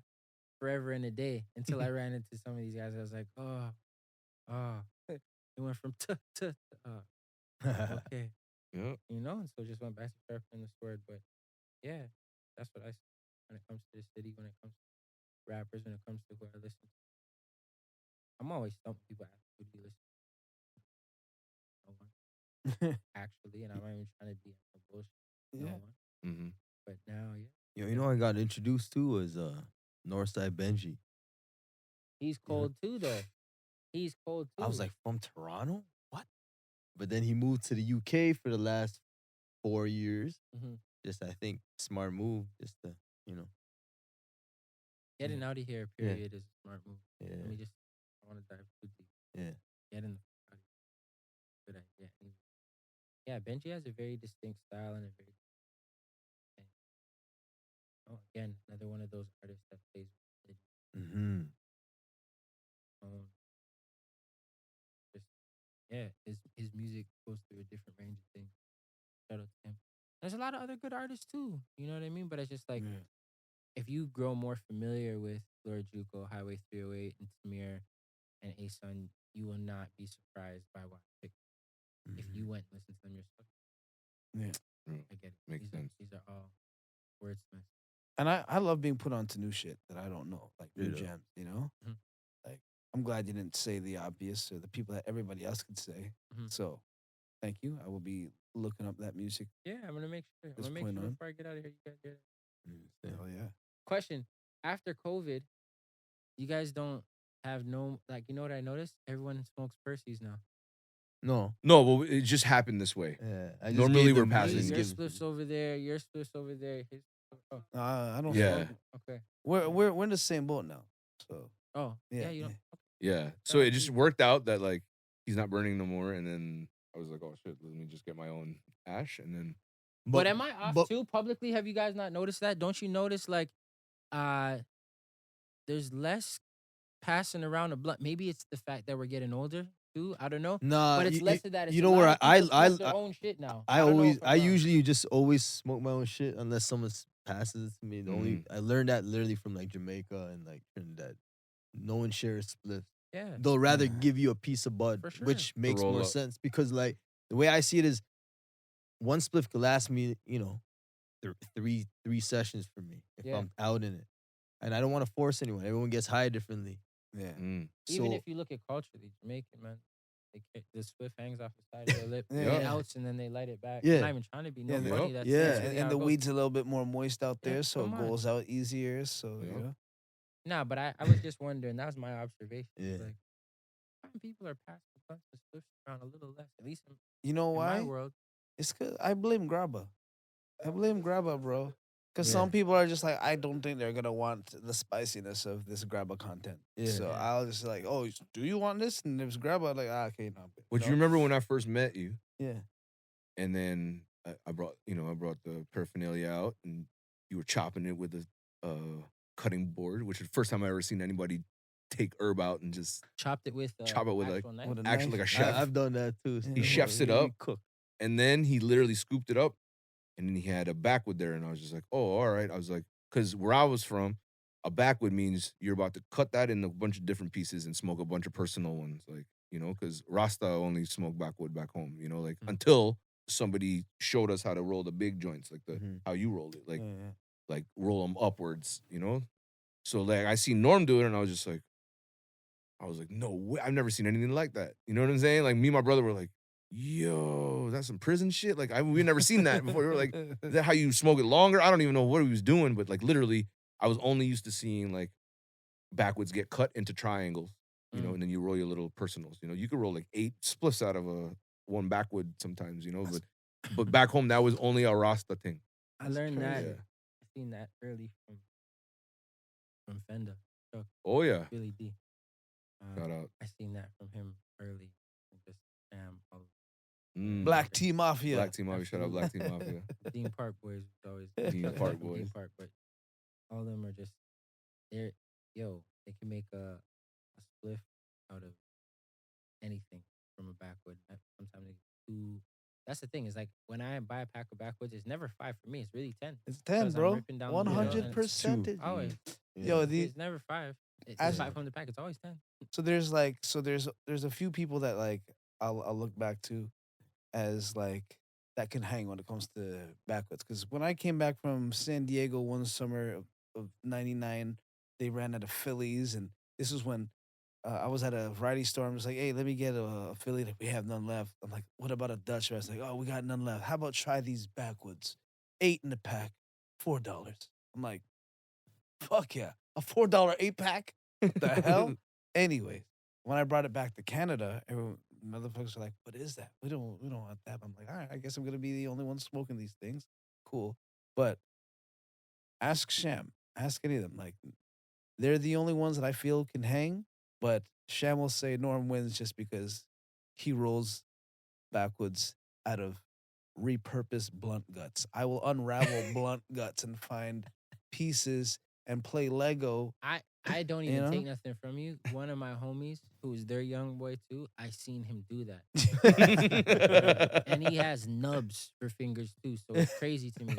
forever in a day until I ran into some of these guys. I was like, oh, it went from tuh, tuh, to, okay, Yeah. you know, and so just went back to sharpening this word. But yeah, that's what I see when it comes to the city, when it comes to rappers, when it comes to who I listen to. I'm always stumped when people ask who do you listen to? No one, actually, and I'm not even trying to be on the bullshit. No Yeah. one. Mm-hmm. But now, yeah. You know, I got introduced to was Northside Benji. He's Yeah. cold too, though. He's cold too. I was like, from Toronto? What? But then he moved to the UK for the last 4 years. Mhm. Just, I think, smart move. Just to, you know. Getting out of here, Yeah. period, is a smart move. Yeah. Let me just, I want to dive too deep. Yeah. Getting the fuck out of here. Good idea. Anyway. Yeah, Benji has a very distinct style and a very, and, again, another one of those artists that plays with Mm-hmm. own. Just, yeah, his music goes through a different range of things. Shout out to him. There's a lot of other good artists too. You know what I mean? But it's just like, Yeah. if you grow more familiar with Lord Juco, Highway 308, and Tamir and ASHTON, you will not be surprised by what I picked. If you went and listened to them yourself. Yeah. I get it. Makes these sense. These are all wordsmiths. And I love being put onto new shit that I don't know, like new Yeah. gems, you know? Mhm. Like, I'm glad you didn't say the obvious or the people that everybody else could say. Mhm. So, thank you. I will be looking up that music. Yeah, I'm gonna make sure. I'm This gonna make point sure on. before I get out of here, you guys get it. Hell yeah. Question: after COVID, you guys don't have no, like, you know what I noticed? Everyone smokes Percy's now. No. No, well, it just happened this way. Yeah. I just Normally gave we're them- I passing. just Your gave- spliff's over there. Your spliff's over there. His. Oh, I don't Yeah. smoke. okay. We're in the same boat now. So, Oh, yeah. Yeah, You don't. yeah. Yeah. So it just worked out that like he's not burning no more, and then I was like, oh shit, let me just get my own ash, and then But am I off but- too? Publicly, have you guys not noticed that? Don't you notice like, there's less passing around a blunt? Maybe it's the fact that we're getting older too. I don't know. Nah, But it's less of that. It's you a know lot where of people smoke their own shit now. I don't know always, if I'm I wrong. usually just always smoke my own shit unless someone passes it to me. The only Mhm. I learned that literally from like Jamaica and like Trinidad. No one shares spliffs. Yeah. They'll rather Yeah. give you a piece of bud, For sure. which makes roll more up. sense because like the way I see it is, one spliff could last me, you know, three sessions for me if Yeah. I'm out in it, and I don't want to force anyone. Everyone gets high differently. yeah. Even So if you look at culturally, Jamaican, man, the spliff hangs off the side of their lip, Yeah. it outs, and then they light it back. Yeah. I'm not even trying to be no Yeah, funny. yeah. That's Yeah. that's And, really and how the it goes. weed's a little bit more moist out Yeah, there, so come it on. goes out easier. So, Yeah. you know. Nah, but I was just wondering. That was my observation. Yeah. Like, some people are passing blunts and spliffs around a little less, at least You know in why? my world. It's cause I blame Grabba. Bro. Because Yeah. some people are just like, I don't think they're gonna want the spiciness of this Grabba content. Yeah. So Yeah. I'll just like, oh, do you want this? And if it's Grabba, I'm like, okay, no. Would you remember when I first met you, Yeah. and then I brought the paraphernalia out, and you were chopping it with a cutting board, which is the first time I ever seen anybody take herb out and just Chopped it with Chop it with, like, actual knife. With a actually like a knife. chef. I've done that too. He still. chefs it We up. cook. And then he literally scooped it up, and then he had a backwood there, and I was just like, oh, all right. I was like, because where I was from, a backwood means you're about to cut that in a bunch of different pieces and smoke a bunch of personal ones, like, you know, because Rasta only smoked backwood back home, you know, like until somebody showed us how to roll the big joints, like how you rolled it, like Yeah. like roll them upwards, you know. So like I seen Norm do it, and I was like, no way, I've never seen anything like that. You know what I'm saying? Like me and my brother were like, yo, that's some prison shit. Like we never seen that before. We were like, is that how you smoke it longer? I don't even know what he was doing, but like literally, I was only used to seeing like backwoods get cut into triangles, you know, and then you roll your little personals. You know, you could roll like 8 spliffs out of one backwood sometimes, you know, but back home that was only a Rasta thing. I learned that Yeah. seen that early from Fenda. Chuck, Oh yeah. Billy D. Shout out. I seen that from him early. And just all Black Tea Mafia. Black Team Mafia. Shout out Black Team Mafia. Dean Park boys was always Dean Park boys. Dean Park, but all of them are just they're they can make a spliff out of anything from a backwood. Sometimes they do. That's the thing is like when I buy a pack of backwoods, it's never 5 for me. It's really 10. It's 10, 'Cause I'm bro. ripping down the middle and it's 100%. Always. Yo, It's never 5. It's As- 5 from the pack. It's always 10. so there's a few people that like I'll look back to as like that can hang when it comes to backwoods. Because when I came back from San Diego one summer of '99, they ran out of Phillies, and this was when I was at a variety store. I'm just like, hey, let me get a Philly. Like, we have none left. I'm like, what about a Dutch? I was like, oh, we got none left. How about try these backwoods? 8 in the pack, $4. I'm like, fuck yeah, a $4 8-pack? What the hell? Anyways, when I brought it back to Canada, everyone, motherfuckers were like, what is that? We don't want that. I'm like, all right, I guess I'm gonna be the only one smoking these things. Cool. But ask Sham, ask any of them. Like, they're the only ones that I feel can hang, but Sham will say Norm wins just because he rolls backwoods out of repurposed blunt guts. I will unravel blunt guts and find pieces and play Lego. I don't You even know? take nothing from you. One of my homies, who's their young boy too, I seen him do that. And he has nubs for fingers too, so it's crazy to me.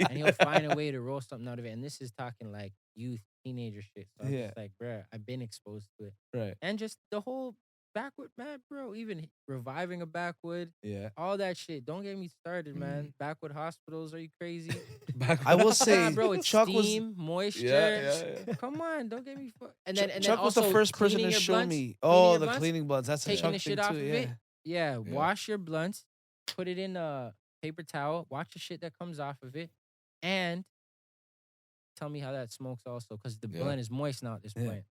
And he'll find a way to roll something out of it. And this is talking like youth, teenager shit. So I'm Yeah. just like, bruh, I've been exposed to it. Right. And just the whole backwood, man, bro, even reviving a backwood, Yeah. all that shit. Don't get me started, man. Backwood hospitals, are you crazy? I will say, Nah, bro, it's Chuck was steam, moisture. Yeah. Come on, don't get me And then Chuck was the also first person cleaning to your show blunts, me. cleaning Oh, your the blunts, cleaning blunts. That's a taking Chuck the shit thing off too. of Yeah. it. Yeah, wash your blunts, put it in a paper towel, watch the shit that comes off of it, and tell me how that smokes also, because the Yeah. blunt is moist now at this Yeah. point.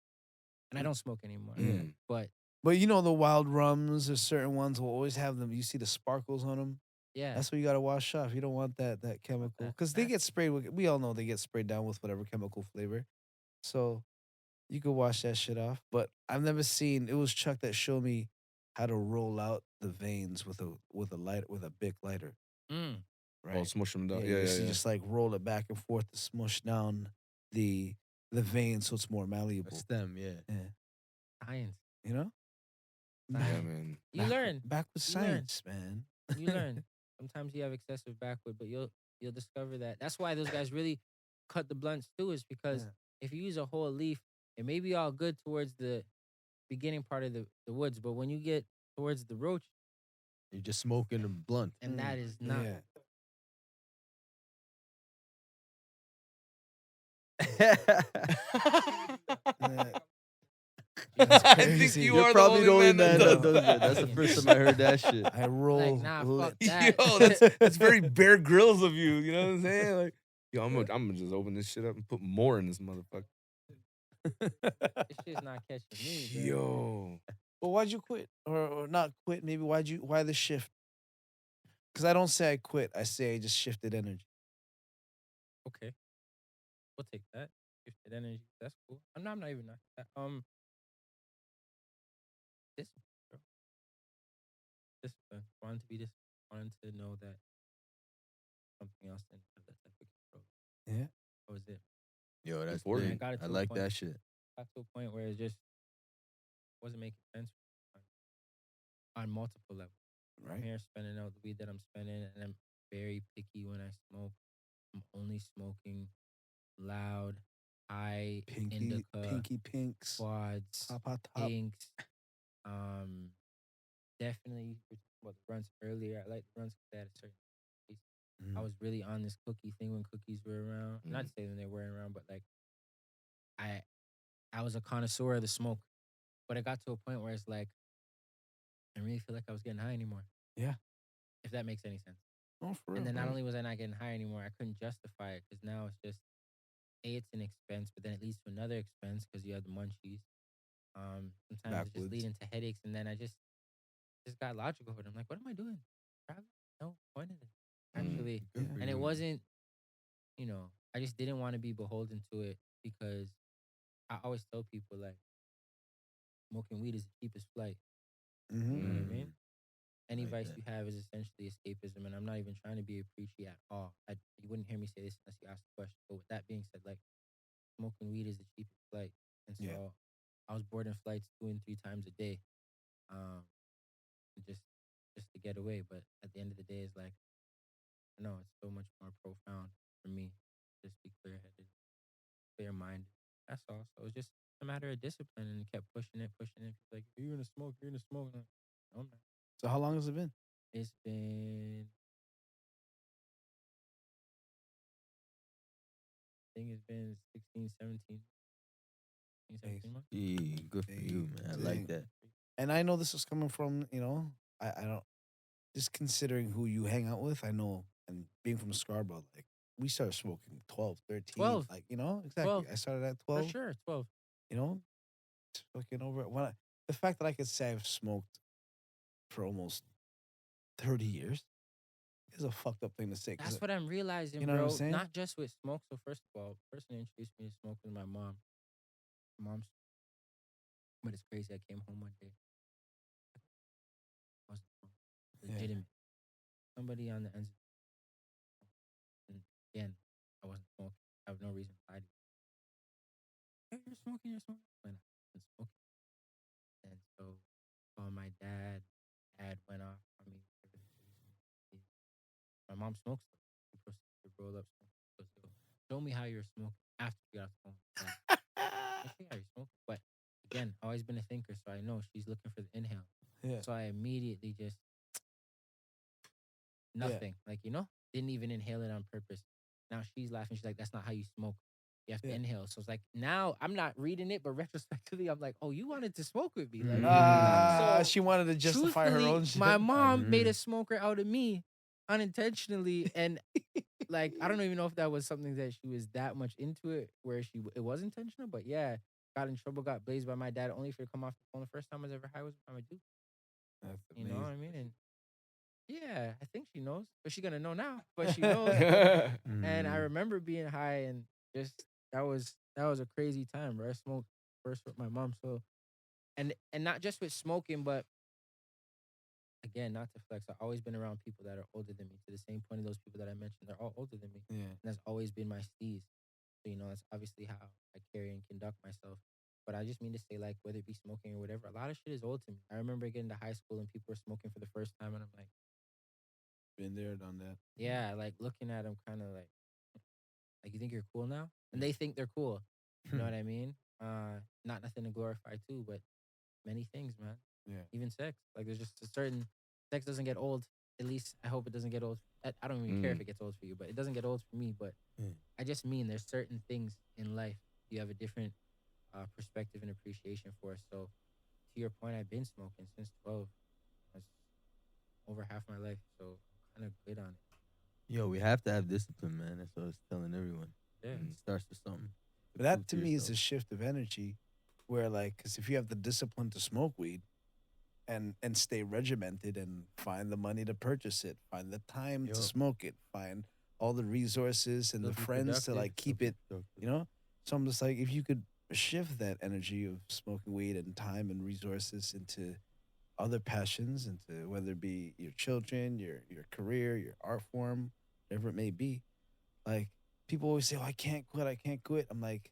And I don't smoke anymore. Mm. But But you know the wild rums, there's certain ones will always have them. You see the sparkles on them. yeah, That's what you gotta wash off. You don't want that chemical that because they nasty. get sprayed with. We all know they get sprayed down with whatever chemical flavor. So you could wash that shit off. But I've never seen. It was Chuck that showed me how to roll out the veins with a big lighter. Mm. Right. Oh, smush them down. Yeah, Yeah, you yeah, just, you yeah. just like roll it back and forth to smush down the vein so it's more malleable. Stem, yeah. Yeah. Science. You know? Yeah, man. You learn. Back with You learn. science, man. You learn. Sometimes you have excessive backwood, but you'll discover that. That's why those guys really cut the blunts too, is because Yeah. if you use a whole leaf, it may be all good towards the beginning part of the woods, but when you get towards the roach, You're just smoking a blunt. and that is not. Yeah. Yeah. That's I think crazy. you You're are the probably the only only man man that that does that. That's the first time I heard that shit. I roll. Like, nah, fuck that. Yo, that's very Bear Grylls of you. You know what I'm saying? Like, yo, I'm gonna just open this shit up and put more in this motherfucker. This shit's not catching me, bro. Yo, Well, why'd you quit? Or not quit? Maybe why the shift? Because I don't say I quit. I say I just shifted energy. Okay, we'll take that. Shifted energy, that's cool. I'm not even knocking that. Discipline, bro. Discipline. Wanted to be disciplined. Wanted to know that something else didn't have that type of control. Yeah. That was it. Yo, that's Important. big. I got it I to a like point. that shit. Got to a point where it just wasn't making sense on multiple levels. I'm Right. here spending out the weed that I'm spending, and I'm very picky when I smoke. I'm only smoking loud, high indica, Pinky pinks. quads, Top hot top. pinks. Definitely we talked about the runs earlier. I like the runs because they had a certain taste. I Mm. was really on this cookie thing when cookies were around. Not to say when they weren't around, but like I was a connoisseur of the smoke. But it got to a point where it's like I didn't really feel like I was getting high anymore. Yeah. If that makes any sense. Oh, for real. And then not right. only was I not getting high anymore, I couldn't justify it because now it's just it's an expense, but then it leads to another expense because you have the munchies. Sometimes it's Backwoods. just leading to headaches, and then I just got logical with it. I'm like, what am I doing? Traveling? No point in it. Actually, Good for and it you. wasn't, you know, I just didn't want to be beholden to it because I always tell people like smoking weed is the cheapest flight. Mm-hmm. You know what I mean? Any like vice that. you have is essentially escapism, and I'm not even trying to be a preachy at all. You wouldn't hear me say this unless you asked the question. But with that being said, like smoking weed is the cheapest flight, and so Yeah. I was boarding flights 2 and 3 times a day, um, just to get away. But at the end of the day, it's like no, it's so much more profound for me. Just be clear headed, clear minded. That's all. So it's just a matter of discipline, and kept pushing it, pushing it. Like you're gonna smoke, you're gonna smoke. I'm like, no, I'm not. So how long has it been? It's been I think it's been 16, 17, 16, Nice. 17 months. Gee, good for you, man. I Dang. like that. And I know this is coming from, I don't, just considering who you hang out with, I know, and being from Scarborough, like, we started smoking 12, 13, 12. like, exactly. 12. I started at For 12, sure, 12. It's fucking over. The fact that I could say I've smoked for almost 30 years is a fucked up thing to say. 'cause That's what I'm realizing, You know what I'm bro. saying? Not just with smoke. So first of all, the person who introduced me to smoke was my mom. My mom's, but it's crazy. I came home one day. I wasn't smoking. Yeah. Legitimate. Somebody on the ends. And again, I wasn't smoking. I have no reason to lie to you. Hey, you're smoking. You're smoking. When I've been smoking. And so, my dad went off on me. My mom smokes them. She proceeded to roll up some. She goes, "Yo, show me how you're smoking after you got off the phone." I see how you're smoking. But again, always been a thinker, so I know she's looking for the inhale. Yeah. So I immediately just nothing. Like, didn't even inhale it on purpose. Now she's laughing. She's like, "That's not how you smoke. You have to Yeah. inhale." So it's like now I'm not reading it, but retrospectively, I'm like, "Oh, you wanted to smoke with me." Like, so She wanted to justify her truthfully, own shit. my mom made a smoker out of me unintentionally, and like I don't even know if that was something that she was that much into it, where it was intentional. But yeah, got in trouble, got blazed by my dad only for to come off the phone. The first time I was ever high was by my dude. That's You know what I amazing. mean? And yeah, I think she knows, but she's gonna know now. But she knows. And I remember being high, and just that was a crazy time, bro. I smoked first with my mom, so and not just with smoking, but again, not to flex. I've always been around people that are older than me. To the same point of those people that I mentioned, they're all older than me, Yeah. and that's always been my steez. So that's obviously how I carry and conduct myself. But I just mean to say, like, whether it be smoking or whatever, a lot of shit is old to me. I remember getting to high school and people were smoking for the first time, and I'm like, Been there, done that. yeah, like looking at them, kind of like you think you're cool now, and they think they're cool. You know what I mean? Not nothing to glorify too, but many things, man. Yeah. Even sex. Like there's just a certain sex doesn't get old. At least I hope it doesn't get old. I don't even care if it gets old for you, but it doesn't get old for me. But I just mean there's certain things in life you have a different perspective and appreciation for. So to your point, I've been smoking since 12. That's over half my life. So I'm kind of good on it. Yo, we have to have discipline, man. That's what I was telling everyone. Yeah. And it starts with something. But that Prove to me is a yourself. shift of energy where, like, because if you have the discipline to smoke weed and stay regimented and find the money to purchase it, find the time to Yup. smoke it, find all the resources and Still the be friends to productive, like Still keep be it, productive. So I'm just like, if you could shift that energy of smoking weed and time and resources into other passions, into whether it be your children, your career, your art form, whatever it may be, like people always say, "Oh, I can't quit, I can't quit." I'm like,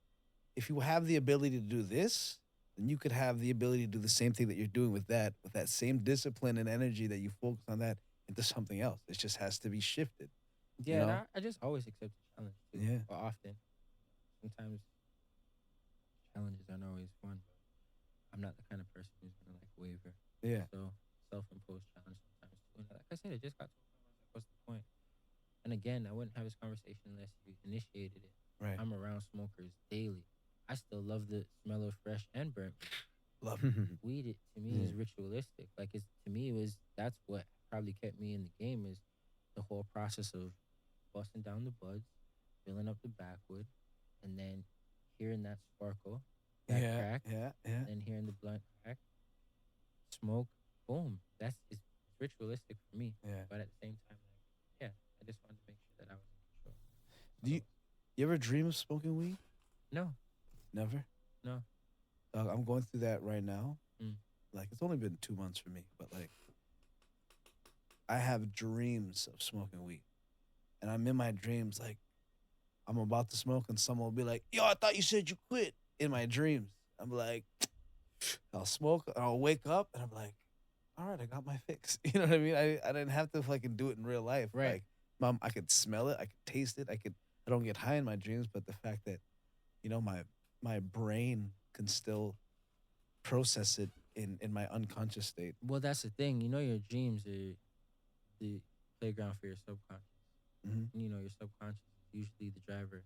if you have the ability to do this, then you could have the ability to do the same thing that you're doing with that same discipline and energy that you focus on that into something else. It just has to be shifted. Yeah, and know? I just always accept the challenge too. Yeah. But often. Sometimes challenges aren't always fun, but I'm not the kind of person who's gonna like waver. Yeah. So self-imposed challenge sometimes too. And like I said, it just got to a point where I was like, what's the point? And again, I wouldn't have this conversation unless you initiated it. Right. I'm around smokers daily. I still love the smell of fresh and burnt Love it. weed. It to me is ritualistic. Like that's what probably kept me in the game is the whole process of busting down the buds, filling up the backwood, and then hearing that sparkle, that crack, Yeah. and then hearing the blunt crack, smoke, boom. It's ritualistic for me. Yeah. But at the same time, like, yeah, I just wanted to make sure that I was in control. Do you So, You ever dream of smoking weed? No. Never. No. I'm going through that right now. Mm. Like it's only been 2 months for me, but like I have dreams of smoking weed, and I'm in my dreams like I'm about to smoke, and someone will be like, "Yo, I thought you said you quit." In my dreams, I'm like, I'll smoke, and I'll wake up, and I'm like, all right, I got my fix. You know what I mean? I didn't have to fucking do it in real life. Right. Like, mom, I could smell it, I could taste it, I don't get high in my dreams, but the fact that, my brain can still process it in my unconscious state. Well, that's the thing. Your dreams are the playground for your subconscious. Mm-hmm. And, your subconscious is usually the driver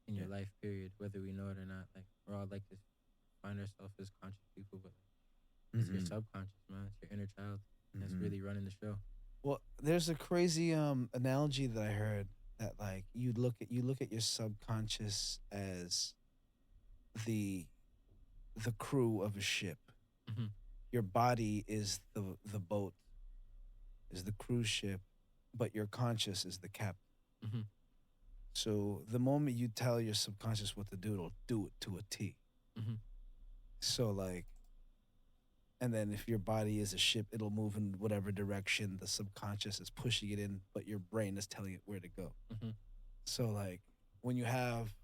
in your life period, whether we know it or not. Like, we're all like to find ourselves as conscious people, but it's your subconscious, man. It's your inner child that's really running the show. Well, there's a crazy analogy that I heard that like you look at your subconscious as the crew of a ship. Mhm. Your body is the boat, is the cruise ship, but your conscious is the captain. Mhm. So the moment you tell your subconscious what to do, it'll do it to a T. Mhm. So like, and then if your body is a ship, it'll move in whatever direction the subconscious is pushing it in, but your brain is telling it where to go. Mhm. So like, when you have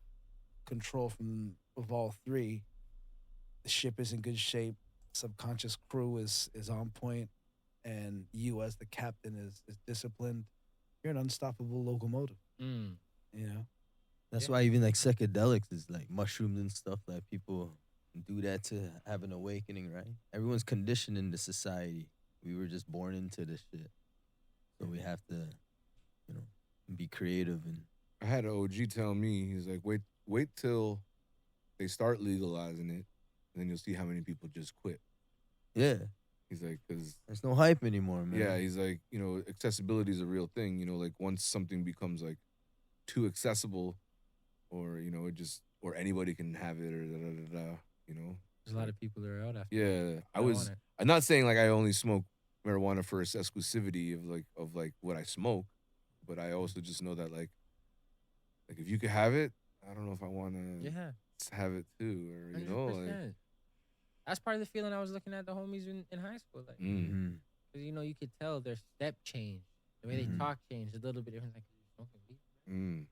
control of all three, the ship is in good shape, subconscious crew is on point, and you as the captain is disciplined. You're an unstoppable locomotive. Mm. You know. That's why even like psychedelics is like mushrooms and stuff. Like people do that to have an awakening, right? Everyone's conditioned in the society. We were just born into this shit, so we have to, be creative. And I had an OG tell me, he's like, wait till they start legalizing it, and then you'll see how many people just quit. yeah, He's like, because there's no hype anymore, man. yeah, he's like, accessibility is a real thing. Like once something becomes like too accessible, or or anybody can have it, or da da da da. There's a lot of people that are out after. Yeah, I want it. I'm not saying like I only smoke marijuana for its exclusivity of what I smoke, but I also just know that like if you could have it, I don't know if I want to Yeah. have it too, or 100%. That's part of the feeling I was looking at the homies in high school, like, Mm. because you could tell their step changed, the way they talk changed a little bit different. Like, you're smoking weed, Mm.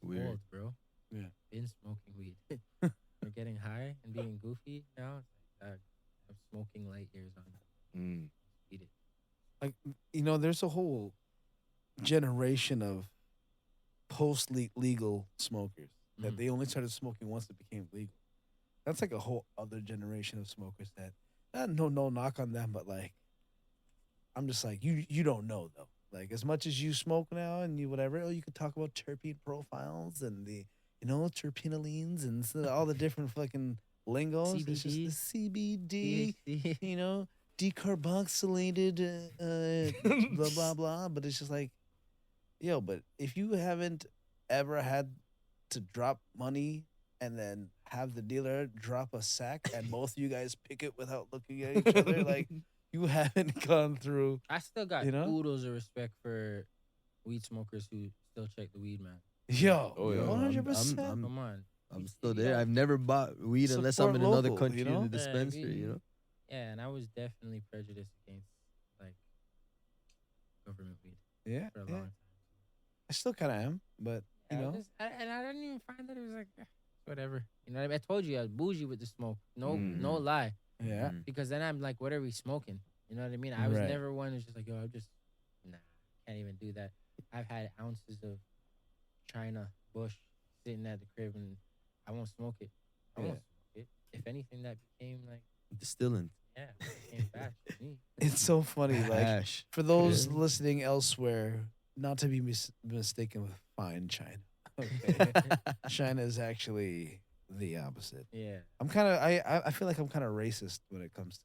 Weird. old, bro. Yeah. Been smoking weed. We're getting high and being goofy now. It's like, I'm smoking light years on you. Mm. Beat it. Like, there's a whole generation of post-legal smokers that Mhm. they only started smoking once it became legal. That's like a whole other generation of smokers that, no knock on them, but like, I'm just like, you don't know though. Like, as much as you smoke now and you whatever, you could talk about terpene profiles and the, terpenolines and all the different fucking lingos. It's just CBD. the CBD, THC. decarboxylated, blah, blah, blah. But it's just like, but if you haven't ever had to drop money and then have the dealer drop a sack and both of you guys pick it without looking at each other, like, you haven't gone through. I still got You know? oodles of respect for weed smokers who still check the weed, man. Yo, Oh, yeah. 100%. Come on. I'm You- still you there. gotta- I've never bought weed unless I'm Support in another local, country you know? in the Yeah, dispensary. we- You know. Yeah, and I was definitely prejudiced against like government weed Yeah, for a yeah. long time. I still kind of am, but, And I didn't even find that it was like whatever. You know what I mean? I told you I was bougie with the smoke. No lie. yeah. Mhm. Because then I'm like, what are we smoking? You know what I mean? I was Right. never one who's just like, nah, can't even do that. I've had ounces of China Bush sitting at the crib and I won't smoke it. I won't smoke it. If anything, that became like, Distilling. it became bad for me. It's so funny. Like, Hash. for those Yeah. listening elsewhere, not to be mistaken with fine China. Okay. China is actually the opposite. Yeah. I'm kind of I feel like I'm kind of racist when it comes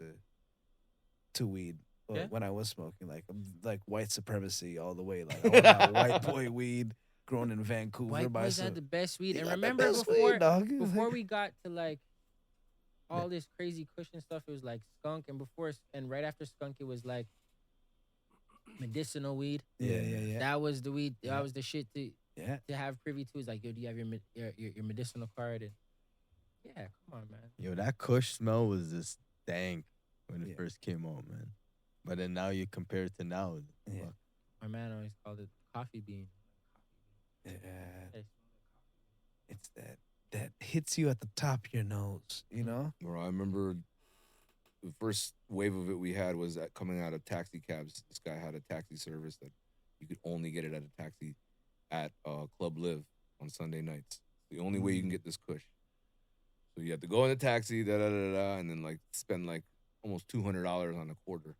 to weed. Well, Yeah? when I was smoking, like, I'm like white supremacy all the way. Like, I want that white boy weed grown in Vancouver White by boys some. had the best weed. They And got the remember best before weed, dog. before we got to like all this crazy cushion stuff, it was like skunk, and right after skunk, it was like medicinal weed. Yeah. That was the weed. That Yeah. was the shit to Yeah. to have privy to is like, yo, do you have your medicinal card? And yeah, come on, man. Yo, that Kush smell was just dank when it Yeah. first came out, man. But then now you compare it to now. Yeah. fuck. My man always called it coffee bean. Yeah. Hey, It's that hits you at the top of your nose, you know? Bro, I remember the first wave of it we had was coming out of taxi cabs. This guy had a taxi service that you could only get it at a taxi at Club Live on Sunday nights. The only way you can get this Kush. So you have to go in the taxi, and then like spend like almost $200 on a quarter.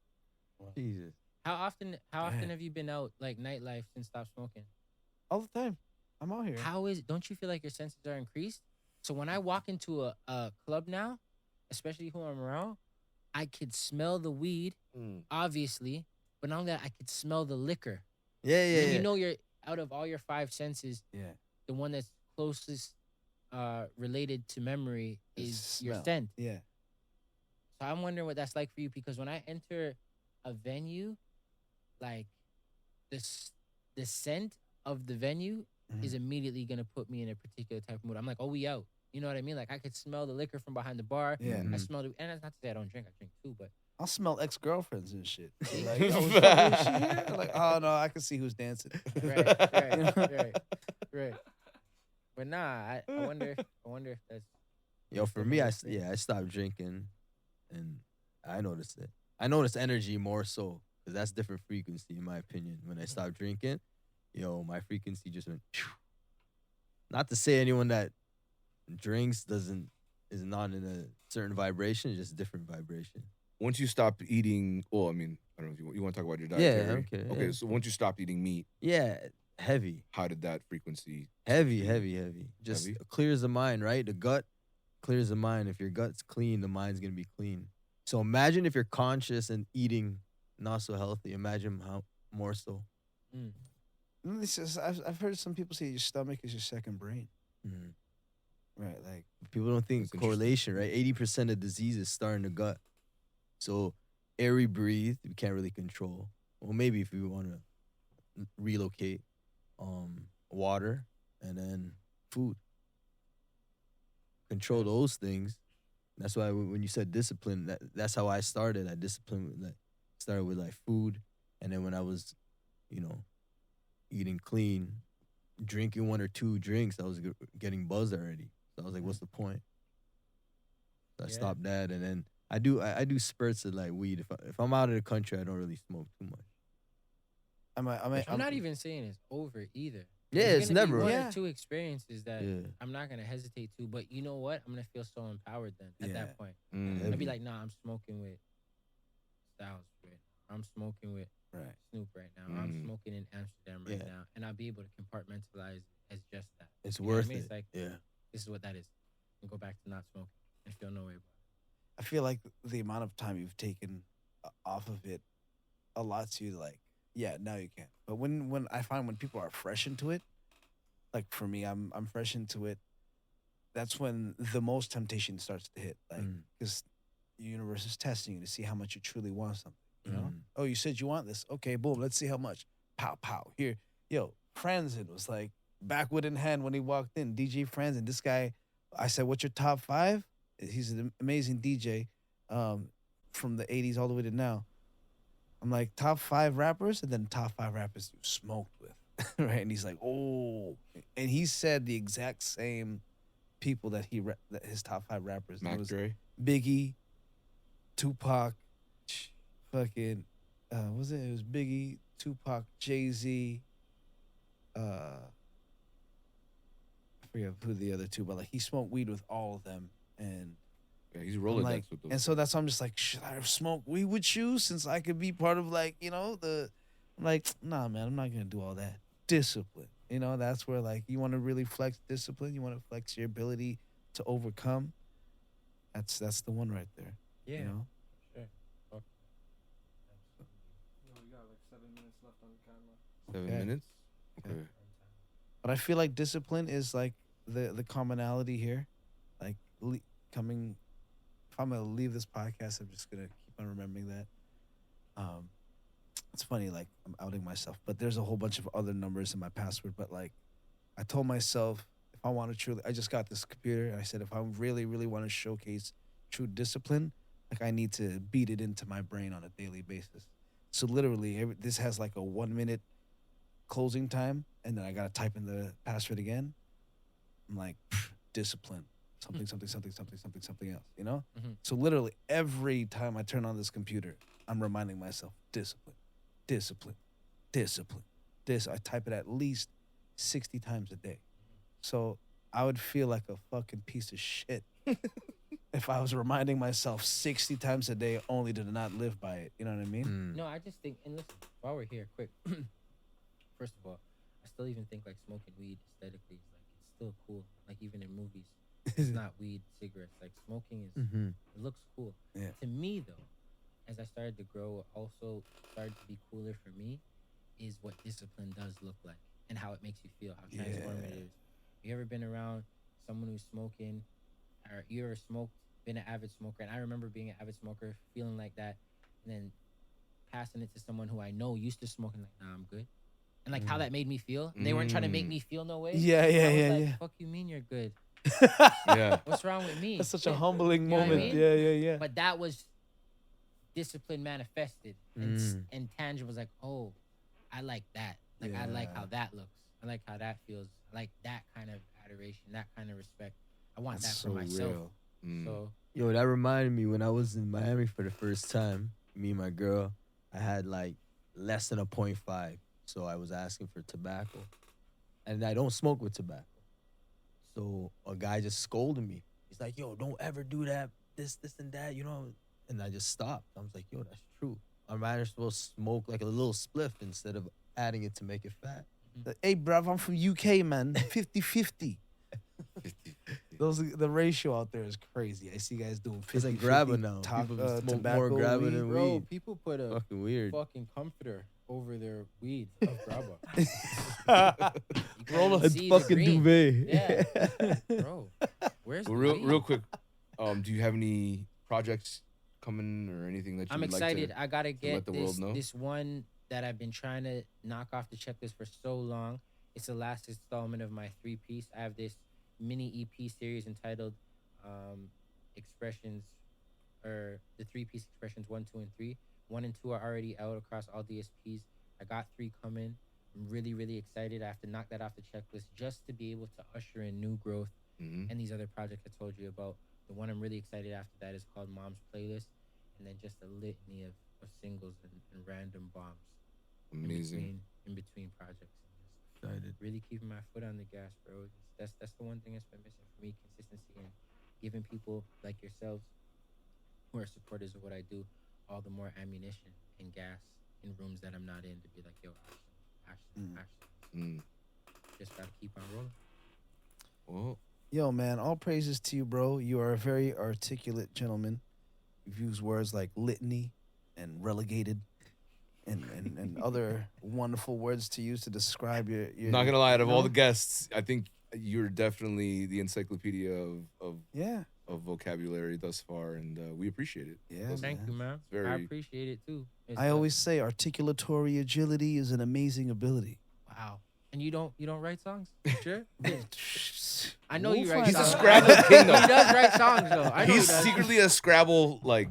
Jesus. How often Yeah. have you been out like nightlife since stop smoking? All the time. I'm out here. How is don't you feel like your senses are increased? So when I walk into a club now, especially who I'm around, I could smell the weed, obviously, but not only that, I could smell the liquor. Yeah, yeah, And yeah. you know you're out of all your five senses, Yeah. the one that's closest related to memory is your smell. scent. Yeah. So I'm wondering what that's like for you because when I enter a venue, like the scent of the venue is immediately gonna put me in a particular type of mood. I'm like, oh, we out. You know what I mean? Like I could smell the liquor from behind the bar. Yeah. I smell the, and that's not to say I don't drink. I drink too, but I'll smell ex-girlfriends and shit. Like, yo, what's up, is she here? Like, oh no, I can see who's dancing. right. But nah, I wonder if that's Yo, for me, I stopped drinking, and I noticed it. I noticed energy more so because that's different frequency in my opinion. When I stopped drinking, yo, my frequency just went. Phew. Not to say anyone that drinks is not in a certain vibration, it's just different vibration. Once you stop eating, well, I mean, I don't know if you want to talk about your diet. Yeah, Terry. okay, Okay, yeah. so once you stopped eating meat, Yeah, heavy. how did that frequency? Heavy. Just Heavy? clears the mind, right? The gut clears the mind. If your gut's clean, the mind's gonna be clean. So imagine if you're conscious and eating not so healthy. Imagine how more so. I've heard some people say your stomach is your second brain. Mhm. Right. Like, People don't think That's interesting. correlation, right? 80% of diseases start in the gut. So air we breathe, we can't really control. Well, maybe if we want to relocate, water and then food. Control those things. That's why when you said discipline, that's how I started. I started with like food, and then when I was, eating clean, drinking one or two drinks, I was getting buzzed already. So I was like, what's the point? So I Yeah. stopped that, and then I do spurts of like weed. If I'm out of the country, I don't really smoke too much. I'm not even saying it's over either. Yeah, There's it's gonna be never. one Yeah. or two experiences that Yeah. I'm not gonna hesitate to. But you know what? I'm gonna feel so empowered then at Yeah. that point. Mm. I'd be Heavy. like, nah, I'm smoking with Styles right now. I'm smoking with right. Snoop right now. I'm Mm. smoking in Amsterdam right Yeah. now, and I'll be able to compartmentalize as just that. It's You know what I worth mean? it. It's like Yeah. this is what that is, and go back to not smoking and feel no way about it. I feel like the amount of time you've taken off of it allows you to like, yeah, now you can. But when I find when people are fresh into it, like for me, I'm fresh into it. That's when the most temptation starts to hit, like Mm. because the universe is testing you to see how much you truly want something. You know? Mm. Oh, you said you want this. Okay, boom. Let's see how much. Pow, pow. Here, yo, Franzen was like backwood in hand when he walked in. DJ Franzen, this guy. I said, "What's your top 5?" He's an amazing DJ, from the '80s all the way to now. I'm like, top 5 rappers, and then top 5 rappers you smoked with, right? And he's like, oh, and he said the exact same people that that his top 5 rappers. And it Mac was Dre. Biggie, Tupac, fucking, was it? It was Biggie, Tupac, Jay-Z. I forget who the other two, but like he smoked weed with all of them, and Yeah, he's I'm Rolodex like, with those. and so that's why I'm just like, should I smoke weed with you since I could be part of like, I'm like, nah, man, I'm not gonna do all that. Discipline, that's where like you want to really flex discipline. You want to flex your ability to overcome. That's the one right there. Yeah, You know? sure. Fuck. You know, we got like 7 minutes left on the camera. 7 Okay. minutes. Okay. Okay. But I feel like discipline is like the commonality here. Like coming, if I'm gonna leave this podcast, I'm just gonna keep on remembering that. It's funny, like I'm outing myself, but there's a whole bunch of other numbers in my password. But like I told myself if I want to truly, I just got this computer, and I said if I really, really want to showcase true discipline, like I need to beat it into my brain on a daily basis. So literally, this has like a 1 minute closing time, and then I gotta type in the password again. I'm like, discipline, something, something, something, something, something, something else, you know? Mhm. So literally every time I turn on this computer, I'm reminding myself, discipline, discipline, discipline. I type it at least 60 times a day. So I would feel like a fucking piece of shit if I was reminding myself 60 times a day only to not live by it. You know what I mean? Mm. No, I just think, and listen, while we're here, quick. First of all, I still even think like smoking weed aesthetically is like it's still cool. Like even in movies, it's not weed, cigarettes. Like smoking is Mm-hmm. it looks cool. Yeah. To me though, as I started to grow, what also started to be cooler for me is what discipline does look like and how it makes you feel, how transformative it is. You ever been around someone who's smoking, or you ever smoked, been an avid smoker? And I remember being an avid smoker, feeling like that, and then passing it to someone who I know used to smoke and like, nah, I'm good. And like how that made me feel. They weren't trying to make me feel no way. Yeah, I was yeah, like, yeah. fuck you mean you're good? Yeah. What's wrong with me? That's such a Shit. humbling You know what I moment. mean? Yeah, yeah, yeah. But that was discipline manifested and tangible. Was like, oh, I like that. Like I like how that looks. I like how that feels. I like that kind of adoration, that kind of respect. I want That's that for so myself. real. So Yo, that reminded me when I was in Miami for the first time. Me and my girl, I had like less than a .5, so I was asking for tobacco, and I don't smoke with tobacco. So a guy just scolded me. He's like, "Yo, don't ever do that. This, and that. You know." And I just stopped. I was like, "Yo, that's true. I might as well smoke like a little spliff instead of adding it to make it fat." Hey, bruv, I'm from UK, man. 50-50. The ratio out there is crazy. I see guys doing 50 It's like grabba now. People smoke more tobacco, grabba weed. than bro, weed. people put a Fucking weird. fucking comforter over their weed of grabba. You can't Roll even a see the Fucking green. duvet. Yeah, bro. Where's Well, the real weed? quick, do you have any projects coming or anything that you I'm would excited. like to? I gotta let get the world this know? this one that I've been trying to knock off the checklist for so long. It's the last installment of my 3-piece. I have this mini EP series entitled Expressions, or the 3-piece Expressions 1, 2, and 3. 1 and 2 are already out across all DSPs. I got 3 coming. I'm really, really excited. I have to knock that off the checklist just to be able to usher in new growth Mm-hmm. and these other projects I told you about. The one I'm really excited after that is called Mom's Playlist, and then just a litany of singles and random bombs Amazing. in between projects. And just Excited. really keeping my foot on the gas, bro. That's the one thing that's been missing for me: consistency and giving people like yourselves who are supporters of what I do all the more ammunition and gas in rooms that I'm not in to be like, yo, Ashton. Mm. Just gotta keep on rolling. Well, Yo, man, all praises to you, bro. You are a very articulate gentleman. You've used words like litany and relegated and other wonderful words to use to describe your not gonna lie, out of all the know? guests, I think you're definitely the encyclopedia of Yeah. of vocabulary thus far, and we appreciate it. Yeah, Listen, Thank you, man. very- I appreciate it too. It's, I always say articulatory agility is an amazing ability. wow. And you don't write songs? Sure. I know We'll you write find He's a songs. out. Scrabble king, though. He does write songs though. I know He's he does. secretly a Scrabble, like,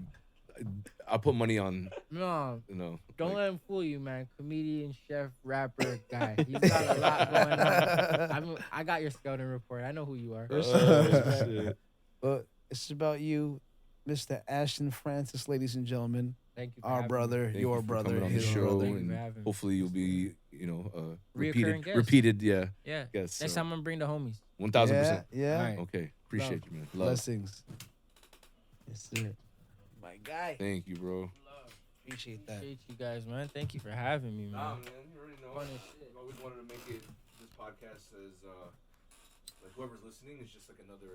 I put money on, No, you know. don't like, let him fool you, man. Comedian, chef, rapper, guy. He's got a lot going on. I got your scouting report. I know who you are. shit. But it's about you, Mr. Ashton Francis, ladies and gentlemen. Thank you. For Our having brother, Me. Thank your you for brother, coming on the his show, brother. Thank you for and having me. hopefully you'll be, Reoccurring guest. repeated, yeah. Yeah. Yes. Next time I'm gonna bring the homies. 1,000%. Yeah. Alright. Okay, appreciate you, man. Love. Blessings. Yes, sir. My guy. Thank you, bro. Appreciate that. Appreciate you guys, man. Thank you for having me, man. man, you already know. Fun as shit. I always wanted to make it this podcast as like whoever's listening is just like another